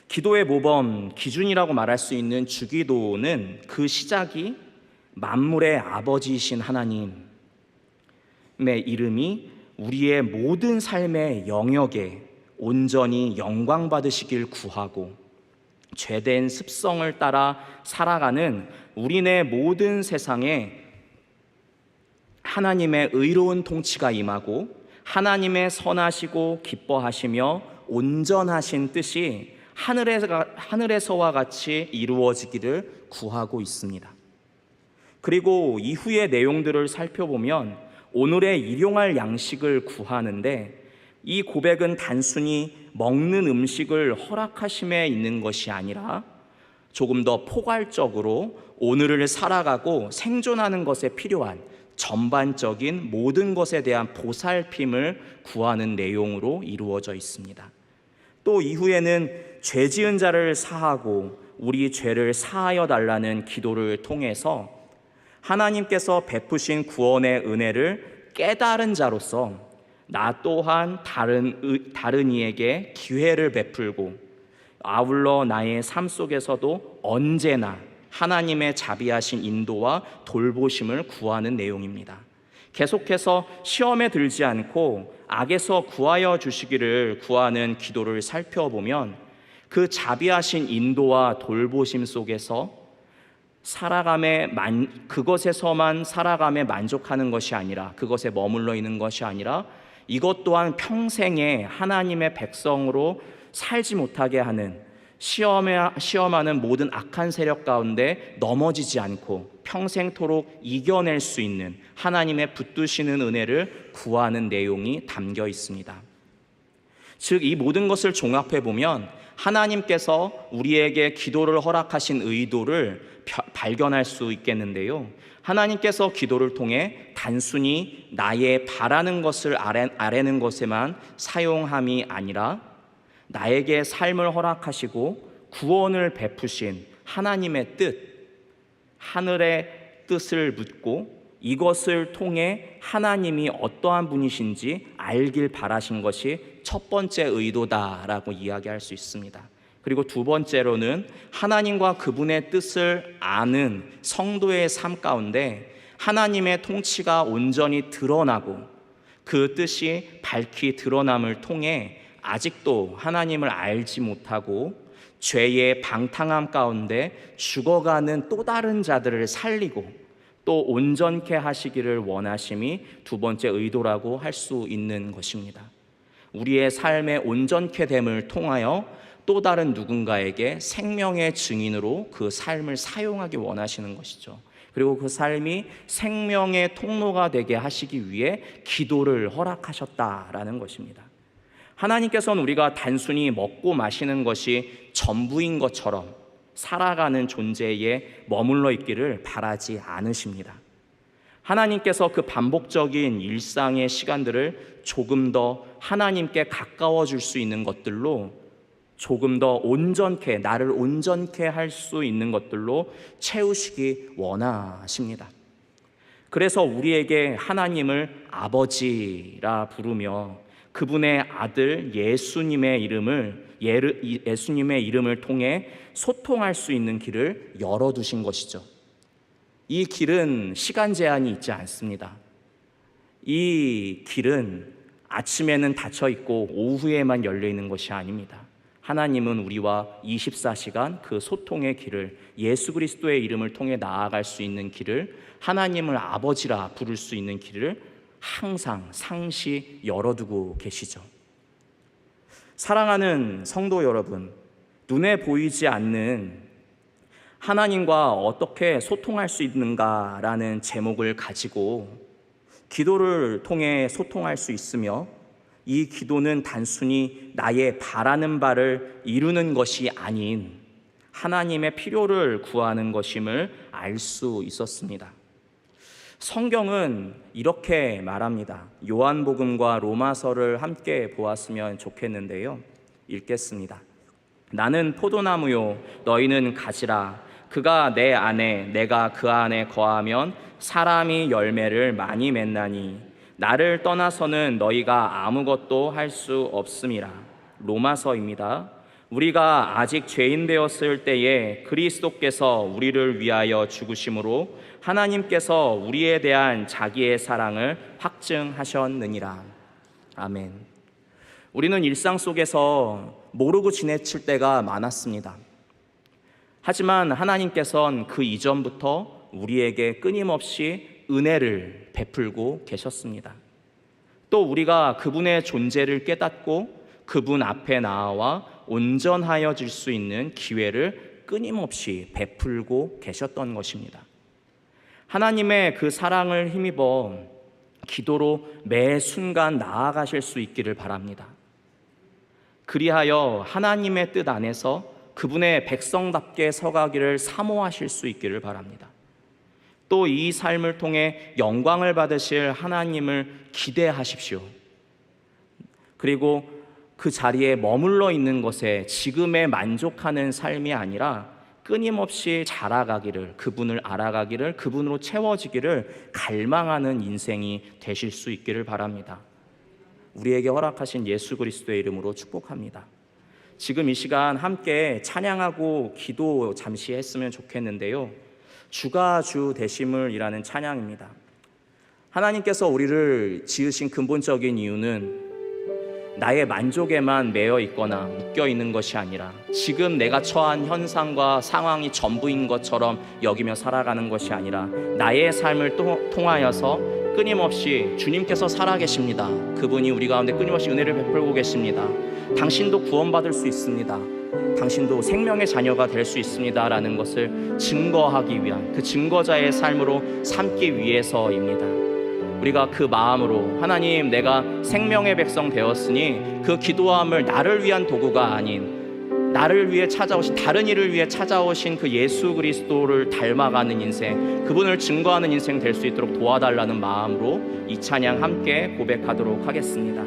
기도의 모범, 기준이라고 말할 수 있는 주기도는 그 시작이 만물의 아버지이신 하나님의 이름이 우리의 모든 삶의 영역에 온전히 영광 받으시길 구하고 죄된 습성을 따라 살아가는 우리네 모든 세상에 하나님의 의로운 통치가 임하고 하나님의 선하시고 기뻐하시며 온전하신 뜻이 하늘에서와 같이 이루어지기를 구하고 있습니다. 그리고 이후의 내용들을 살펴보면 오늘의 일용할 양식을 구하는데 이 고백은 단순히 먹는 음식을 허락하심에 있는 것이 아니라 조금 더 포괄적으로 오늘을 살아가고 생존하는 것에 필요한 전반적인 모든 것에 대한 보살핌을 구하는 내용으로 이루어져 있습니다. 또 이후에는 죄 지은 자를 사하고 우리 죄를 사하여 달라는 기도를 통해서 하나님께서 베푸신 구원의 은혜를 깨달은 자로서 나 또한 다른 이에게 기회를 베풀고 아울러 나의 삶 속에서도 언제나 하나님의 자비하신 인도와 돌보심을 구하는 내용입니다. 계속해서 시험에 들지 않고 악에서 구하여 주시기를 구하는 기도를 살펴보면 그 자비하신 인도와 돌보심 속에서 그것에서만 살아감에 만족하는 것이 아니라, 그것에 머물러 있는 것이 아니라 이것 또한 평생에 하나님의 백성으로 살지 못하게 하는, 시험하는 모든 악한 세력 가운데 넘어지지 않고 평생토록 이겨낼 수 있는 하나님의 붙드시는 은혜를 구하는 내용이 담겨 있습니다. 즉, 이 모든 것을 종합해 보면 하나님께서 우리에게 기도를 허락하신 의도를 발견할 수 있겠는데요. 하나님께서 기도를 통해 단순히 나의 바라는 것을 아뢰는 것에만 사용함이 아니라 나에게 삶을 허락하시고 구원을 베푸신 하나님의 뜻, 하늘의 뜻을 묻고 이것을 통해 하나님이 어떠한 분이신지 알길 바라신 것이 첫 번째 의도다라고 이야기할 수 있습니다. 그리고 두 번째로는 하나님과 그분의 뜻을 아는 성도의 삶 가운데 하나님의 통치가 온전히 드러나고 그 뜻이 밝히 드러남을 통해 아직도 하나님을 알지 못하고 죄의 방탕함 가운데 죽어가는 또 다른 자들을 살리고 또 온전케 하시기를 원하심이 두 번째 의도라고 할 수 있는 것입니다. 우리의 삶의 온전케 됨을 통하여 또 다른 누군가에게 생명의 증인으로 그 삶을 사용하기 원하시는 것이죠. 그리고 그 삶이 생명의 통로가 되게 하시기 위해 기도를 허락하셨다라는 것입니다. 하나님께서는 우리가 단순히 먹고 마시는 것이 전부인 것처럼 살아가는 존재에 머물러 있기를 바라지 않으십니다. 하나님께서 그 반복적인 일상의 시간들을 조금 더 하나님께 가까워질 수 있는 것들로, 조금 더 온전케, 나를 온전케 할 수 있는 것들로 채우시기 원하십니다. 그래서 우리에게 하나님을 아버지라 부르며 그분의 아들 예수님의 이름을 통해 소통할 수 있는 길을 열어두신 것이죠. 이 길은 시간 제한이 있지 않습니다. 이 길은 아침에는 닫혀 있고 오후에만 열려 있는 것이 아닙니다. 하나님은 우리와 24시간 그 소통의 길을, 예수 그리스도의 이름을 통해 나아갈 수 있는 길을, 하나님을 아버지라 부를 수 있는 길을 항상 상시 열어두고 계시죠. 사랑하는 성도 여러분, 눈에 보이지 않는 하나님과 어떻게 소통할 수 있는가라는 제목을 가지고 기도를 통해 소통할 수 있으며, 이 기도는 단순히 나의 바라는 바를 이루는 것이 아닌 하나님의 필요를 구하는 것임을 알 수 있었습니다. 성경은 이렇게 말합니다. 요한복음과 로마서를 함께 보았으면 좋겠는데요. 읽겠습니다. 나는 포도나무요, 너희는 가지라. 그가 내 안에, 내가 그 안에 거하면 사람이 열매를 많이 맺나니 나를 떠나서는 너희가 아무것도 할 수 없음이라. 로마서입니다. 우리가 아직 죄인 되었을 때에 그리스도께서 우리를 위하여 죽으심으로 하나님께서 우리에 대한 자기의 사랑을 확증하셨느니라. 아멘. 우리는 일상 속에서 모르고 지내칠 때가 많았습니다. 하지만 하나님께서는 그 이전부터 우리에게 끊임없이 은혜를 베풀고 계셨습니다. 또 우리가 그분의 존재를 깨닫고 그분 앞에 나와 온전하여질 수 있는 기회를 끊임없이 베풀고 계셨던 것입니다. 하나님의 그 사랑을 힘입어 기도로 매 순간 나아가실 수 있기를 바랍니다. 그리하여 하나님의 뜻 안에서 그분의 백성답게 서가기를 사모하실 수 있기를 바랍니다. 또 이 삶을 통해 영광을 받으실 하나님을 기대하십시오. 그리고 그 자리에 머물러 있는 것에 지금에 만족하는 삶이 아니라 끊임없이 자라가기를, 그분을 알아가기를, 그분으로 채워지기를 갈망하는 인생이 되실 수 있기를 바랍니다. 우리에게 허락하신 예수 그리스도의 이름으로 축복합니다. 지금 이 시간 함께 찬양하고 기도 잠시 했으면 좋겠는데요. 주가 주 되심을 이라는 찬양입니다. 하나님께서 우리를 지으신 근본적인 이유는 나의 만족에만 매여 있거나 묶여 있는 것이 아니라 지금 내가 처한 현상과 상황이 전부인 것처럼 여기며 살아가는 것이 아니라 나의 삶을 통하여서 끊임없이 주님께서 살아계십니다. 그분이 우리 가운데 끊임없이 은혜를 베풀고 계십니다. 당신도 구원받을 수 있습니다. 당신도 생명의 자녀가 될 수 있습니다 라는 것을 증거하기 위한 그 증거자의 삶으로 삼기 위해서입니다. 우리가 그 마음으로 하나님, 내가 생명의 백성 되었으니 그 기도함을 나를 위한 도구가 아닌 나를 위해 찾아오신, 다른 이를 위해 찾아오신 그 예수 그리스도를 닮아가는 인생, 그분을 증거하는 인생 될 수 있도록 도와달라는 마음으로 이 찬양 함께 고백하도록 하겠습니다.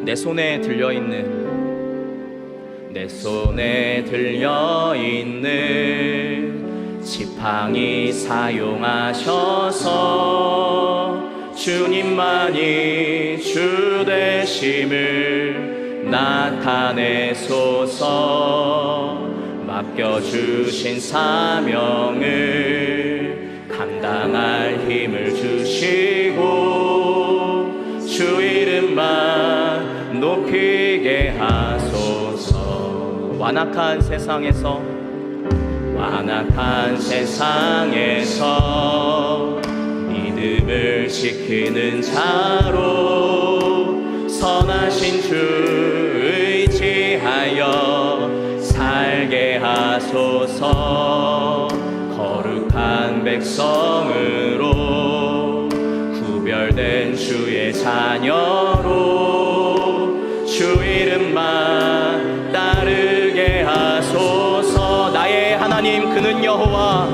내 손에 들려있는 지팡이 사용하셔서 주님만이 주 되심을 나타내소서. 맡겨주신 사명을 감당할 힘을 주시고 주 이름만 높이게 하소서. 완악한 세상에서 믿음을 지키는 자로 선하신 주 의지하여 살게 하소서. 거룩한 백성으로 구별된 주의 자녀로 주 이름만 따르게 하소서. 나의 하나님 그는 여호와,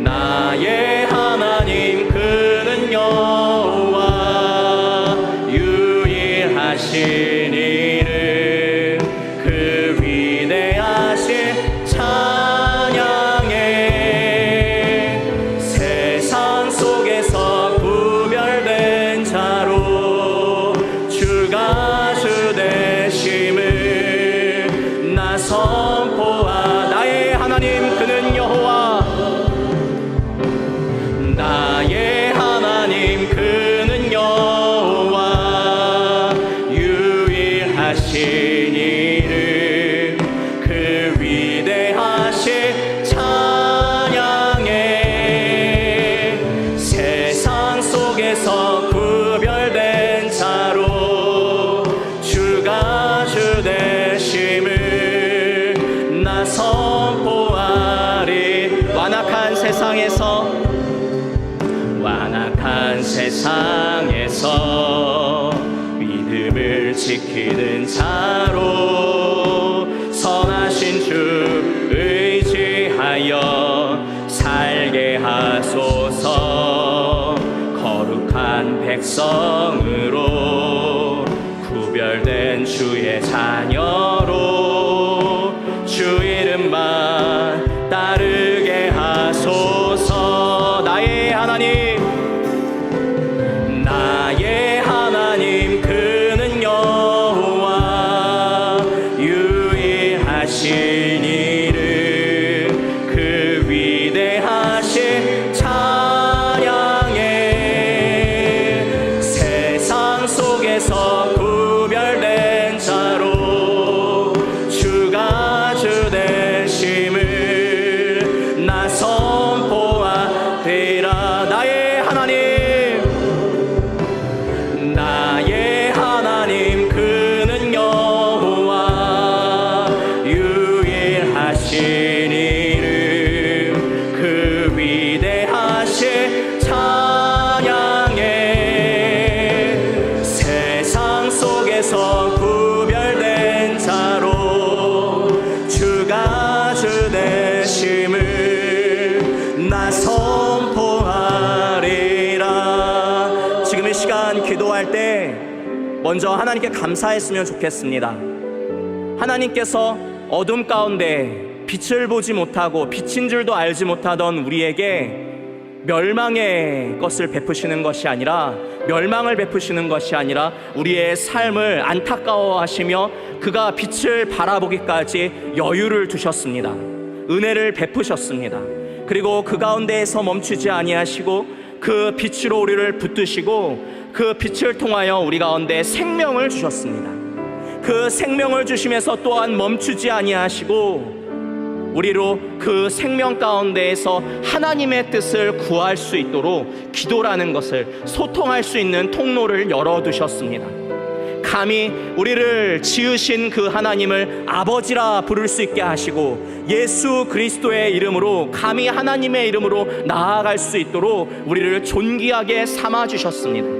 나의 하나님 그는 여호와. 유일하신 이름 그 위대하신 찬양해. 세상 속에서 구별된 자로 주가 주 되심을 나 선포하. 나의 하나님 그는 여호와, 나의 하나님 그는 여호와. 유일하신 이름 그 위대하신 찬양해. 세상 속에서 구별된 자로 주가 주 되심을 나 선포하리. 완악한 세상에서 믿음을 지키는 자로 선하신 주 의지하여 살게 하소서. 거룩한 백성으로 구별된 주의 자녀로 주 이름만 따르게 하소서. 나의 하나님 그는 여호와. 유일하신 이름 그 위 먼저 하나님께 감사했으면 좋겠습니다. 하나님께서 어둠 가운데 빛을 보지 못하고 빛인 줄도 알지 못하던 우리에게 멸망의 것을 베푸시는 것이 아니라, 멸망을 베푸시는 것이 아니라 우리의 삶을 안타까워하시며 그가 빛을 바라보기까지 여유를 두셨습니다. 은혜를 베푸셨습니다. 그리고 그 가운데에서 멈추지 아니하시고 그 빛으로 우리를 붙드시고 그 빛을 통하여 우리 가운데 생명을 주셨습니다. 그 생명을 주시면서 또한 멈추지 아니하시고 우리로 그 생명 가운데에서 하나님의 뜻을 구할 수 있도록 기도라는 것을, 소통할 수 있는 통로를 열어두셨습니다. 감히 우리를 지으신 그 하나님을 아버지라 부를 수 있게 하시고 예수 그리스도의 이름으로, 감히 하나님의 이름으로 나아갈 수 있도록 우리를 존귀하게 삼아주셨습니다.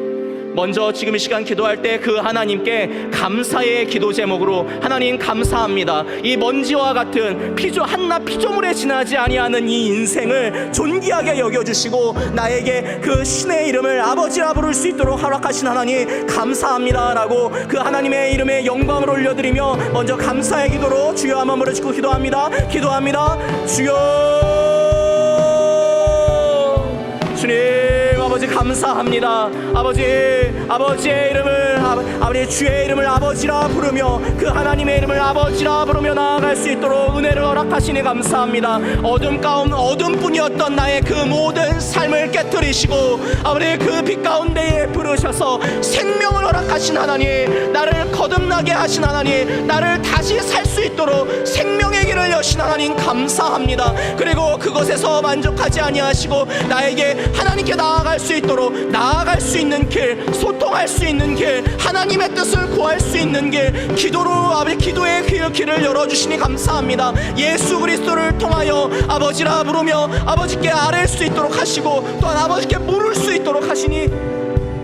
먼저 지금 이 시간 기도할 때 그 하나님께 감사의 기도 제목으로, 하나님 감사합니다. 이 먼지와 같은 한낱 피조물에 지나지 아니하는 이 인생을 존귀하게 여겨주시고 나에게 그 신의 이름을 아버지라 부를 수 있도록 허락하신 하나님 감사합니다 라고 그 하나님의 이름에 영광을 올려드리며 먼저 감사의 기도로 주여 한번 부르짖고 기도합니다. 주여, 주님 아버지 감사합니다. 아버지의 이름을, 아버지 주의 이름을 아버지라 부르며 그 하나님의 이름을 아버지라 부르며 나아갈 수 있도록 은혜를 허락하시니 감사합니다. 어둠뿐이었던 나의 그 모든 삶을 깨뜨리시고 아버지 그 빛 가운데에 부르셔서 생명을 허락하신 하나님, 나를 거듭나게 하신 하나님, 나를 다시 살 수 있도록 생명의 길을 여신 하나님 감사합니다. 그리고 그것에서 만족하지 아니하시고 나에게 하나님께 나아갈 수 있도록, 나아갈 수 있는 길, 소통할 수 있는 길, 하나님의 뜻을 구할 수 있는 길, 기도로 아버지 기도의 길을 열어주시니 감사합니다. 예수 그리스도를 통하여 아버지라 부르며 아버지께 아뢰 수 있도록 하시고 또한 아버지께 물을 수 있도록 하시니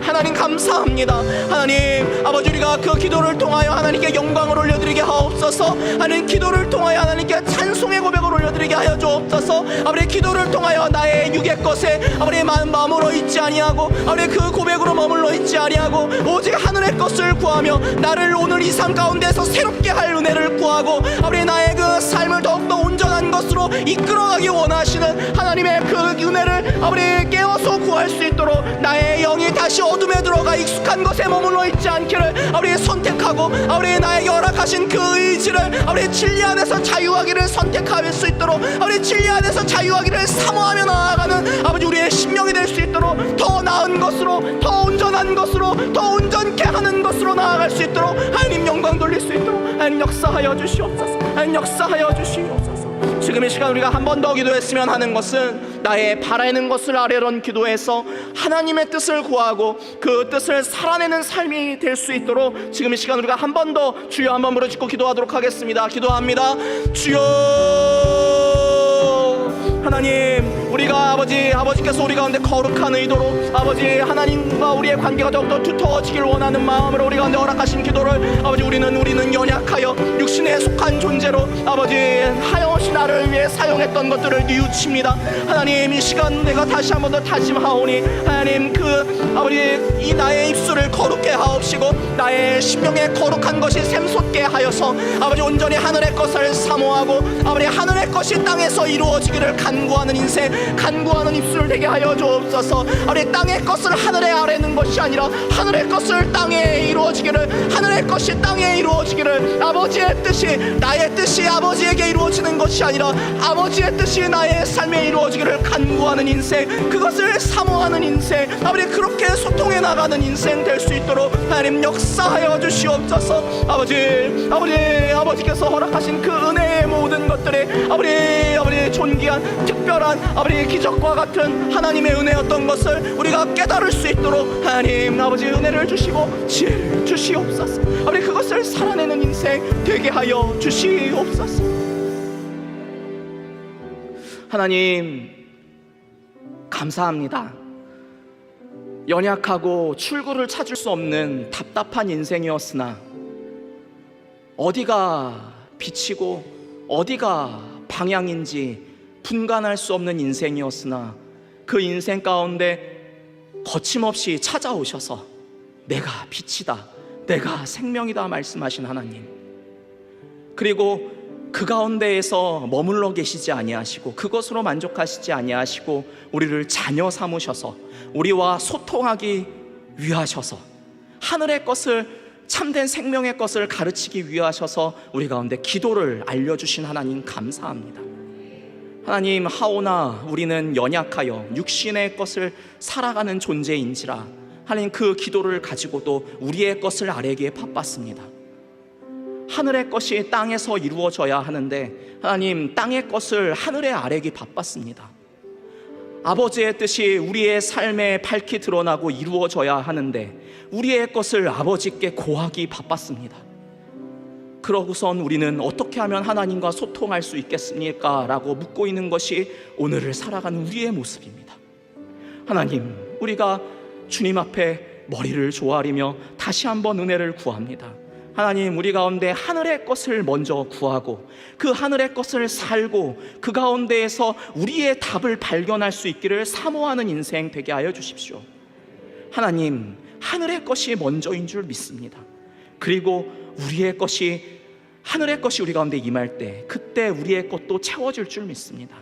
하나님 감사합니다. 하나님 아버지, 우리가 그 기도를 통하여 하나님께 영광을 올려드리게 하옵소서. 하나님 기도를 통하여 하나님께 찬송의 고백을 올려드리게 하여 주옵소서. 아버지 기도를 통하여 나의 육의 것에 아버지 마음으로 있지 아니하고 아버지 그 고백으로 머물러 있지 아니하고 오직 하늘의 것을 구하며 나를 오늘 이 삶 가운데서 새롭게 할 은혜를 구하고 아버지 나의 그 삶을 더욱더 온전한 것으로 이끌어가기 원하시는 하나님의 그 은혜를 아버지 깨워서 구할 수 있도록 나의 영이 다시 어둠에 들어가 익숙한 것에 머물러 있지 않기를 아버지 선택하고 아버지 나에게 허락하신 그 의지를 아버지 진리 안에서 자유하기를 선택할 수 있도록 아버지 진리 안에서 자유하기를 사모하며 나아가는 아버지 우리의 심령이 될 수 있도록 더 나은 것으로, 더 온전한 것으로, 더 온전케 하는 것으로 나아갈 수 있도록 하나님 영광 돌릴 수 있도록 하나님 역사하여 주시옵소서. 하나님 역사하여 주시옵소서. 지금 이 시간 우리가 한 번 더 기도했으면 하는 것은 나의 바라는 것을 아뢰던 기도에서 하나님의 뜻을 구하고 그 뜻을 살아내는 삶이 될 수 있도록 지금 이 시간 우리가 한 번 더 주여 한번 부르짖고 기도하도록 하겠습니다. 기도합니다. 주여 하나님, 우리가 아버지께서 우리 가운데 거룩한 의도로 아버지 하나님과 우리의 관계가 더욱더 두터워지길 원하는 마음으로 우리 가운데 허락하신 기도를 아버지 우리는 연약하여 육신에 속한 존재로 아버지 하여시 나를 위해 사용했던 것들을 뉘우칩니다. 하나님 이 시간 내가 다시 한 번 더 다짐하오니 하나님 그 아버지 이 나의 입술을 거룩게 하옵시고 나의 심령에 거룩한 것이 샘솟게 하여서 아버지 온전히 하늘의 것을 사모하고 아버지 하늘의 것이 땅에서 이루어지기를 간구하는 인생, 간구하는 입술 되게 하여 주옵소서. 아버지 땅의 것을 하늘에 아뢰는 것이 아니라 하늘의 것을 땅에 이루어지기를, 하늘의 것이 땅에 이루어지기를, 아버지의 뜻이 나의 뜻이 아버지에게 이루어지는 것이 아니라 아버지의 뜻이 나의 삶에 이루어지기를 간구하는 인생, 그것을 사모하는 인생, 아버지 그렇게 소통해 나가는 인생 될 수 있도록 하나님 역사하여 주시옵소서. 아버지께서 허락하신 그 은혜의 모든 것들이 아버지 존귀한 특별한 아버지 기적과 같은 하나님의 은혜였던 것을 우리가 깨달을 수 있도록 하나님 아버지 은혜를 주시고 지혜를 주시옵소서. 아버지 그것을 살아내는 인생 되게 하여 주시옵소서. 하나님 감사합니다. 연약하고 출구를 찾을 수 없는 답답한 인생이었으나 어디가 빛이고 어디가 방향인지 분간할 수 없는 인생이었으나 그 인생 가운데 거침없이 찾아오셔서 내가 빛이다, 내가 생명이다 말씀하신 하나님, 그리고 그 가운데에서 머물러 계시지 아니하시고 그것으로 만족하시지 아니하시고 우리를 자녀 삼으셔서 우리와 소통하기 위하셔서 하늘의 것을, 참된 생명의 것을 가르치기 위하셔서 우리 가운데 기도를 알려주신 하나님 감사합니다. 하나님, 하오나 우리는 연약하여 육신의 것을 살아가는 존재인지라 하나님, 그 기도를 가지고도 우리의 것을 아뢰기에 바빴습니다. 하늘의 것이 땅에서 이루어져야 하는데 하나님, 땅의 것을 하늘에 아뢰기 바빴습니다. 아버지의 뜻이 우리의 삶에 밝히 드러나고 이루어져야 하는데 우리의 것을 아버지께 고하기 바빴습니다. 그러고선 우리는 어떻게 하면 하나님과 소통할 수 있겠습니까? 라고 묻고 있는 것이 오늘을 살아가는 우리의 모습입니다. 하나님, 우리가 주님 앞에 머리를 조아리며 다시 한번 은혜를 구합니다. 하나님, 우리 가운데 하늘의 것을 먼저 구하고 그 하늘의 것을 살고 그 가운데에서 우리의 답을 발견할 수 있기를 사모하는 인생 되게 하여 주십시오. 하나님, 하늘의 것이 먼저인 줄 믿습니다. 그리고 우리의 것이, 하늘의 것이 우리 가운데 임할 때 그때 우리의 것도 채워질 줄 믿습니다.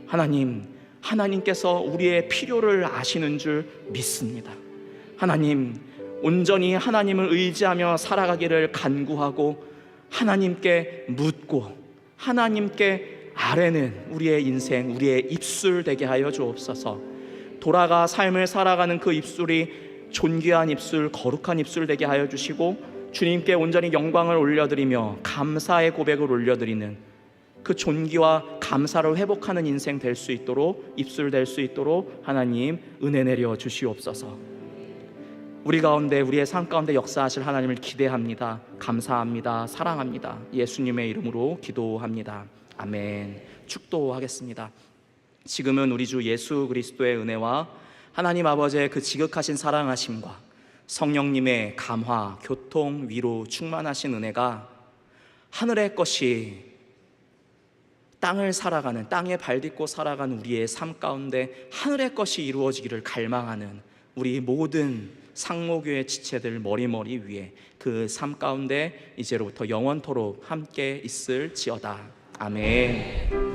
하나님, 하나님께서 우리의 필요를 아시는 줄 믿습니다. 하나님, 온전히 하나님을 의지하며 살아가기를 간구하고 하나님께 묻고 하나님께 아뢰는 우리의 인생, 우리의 입술 되게 하여 주옵소서. 돌아가 삶을 살아가는 그 입술이 존귀한 입술, 거룩한 입술 되게 하여 주시고 주님께 온전히 영광을 올려드리며 감사의 고백을 올려드리는 그 존귀와 감사를 회복하는 인생 될 수 있도록, 입술 될 수 있도록 하나님 은혜 내려 주시옵소서. 우리 가운데, 우리의 삶 가운데 역사하실 하나님을 기대합니다. 감사합니다. 사랑합니다. 예수님의 이름으로 기도합니다. 아멘. 축도하겠습니다. 지금은 우리 주 예수 그리스도의 은혜와 하나님 아버지의 그 지극하신 사랑하심과 성령님의 감화, 교통, 위로 충만하신 은혜가 하늘의 것이 땅을 살아가는, 땅에 발 딛고 살아가는 우리의 삶 가운데 하늘의 것이 이루어지기를 갈망하는 우리 모든 상모교회 지체들 머리머리 위에 그 삶 가운데 이제로부터 영원토록 함께 있을지어다. 아멘.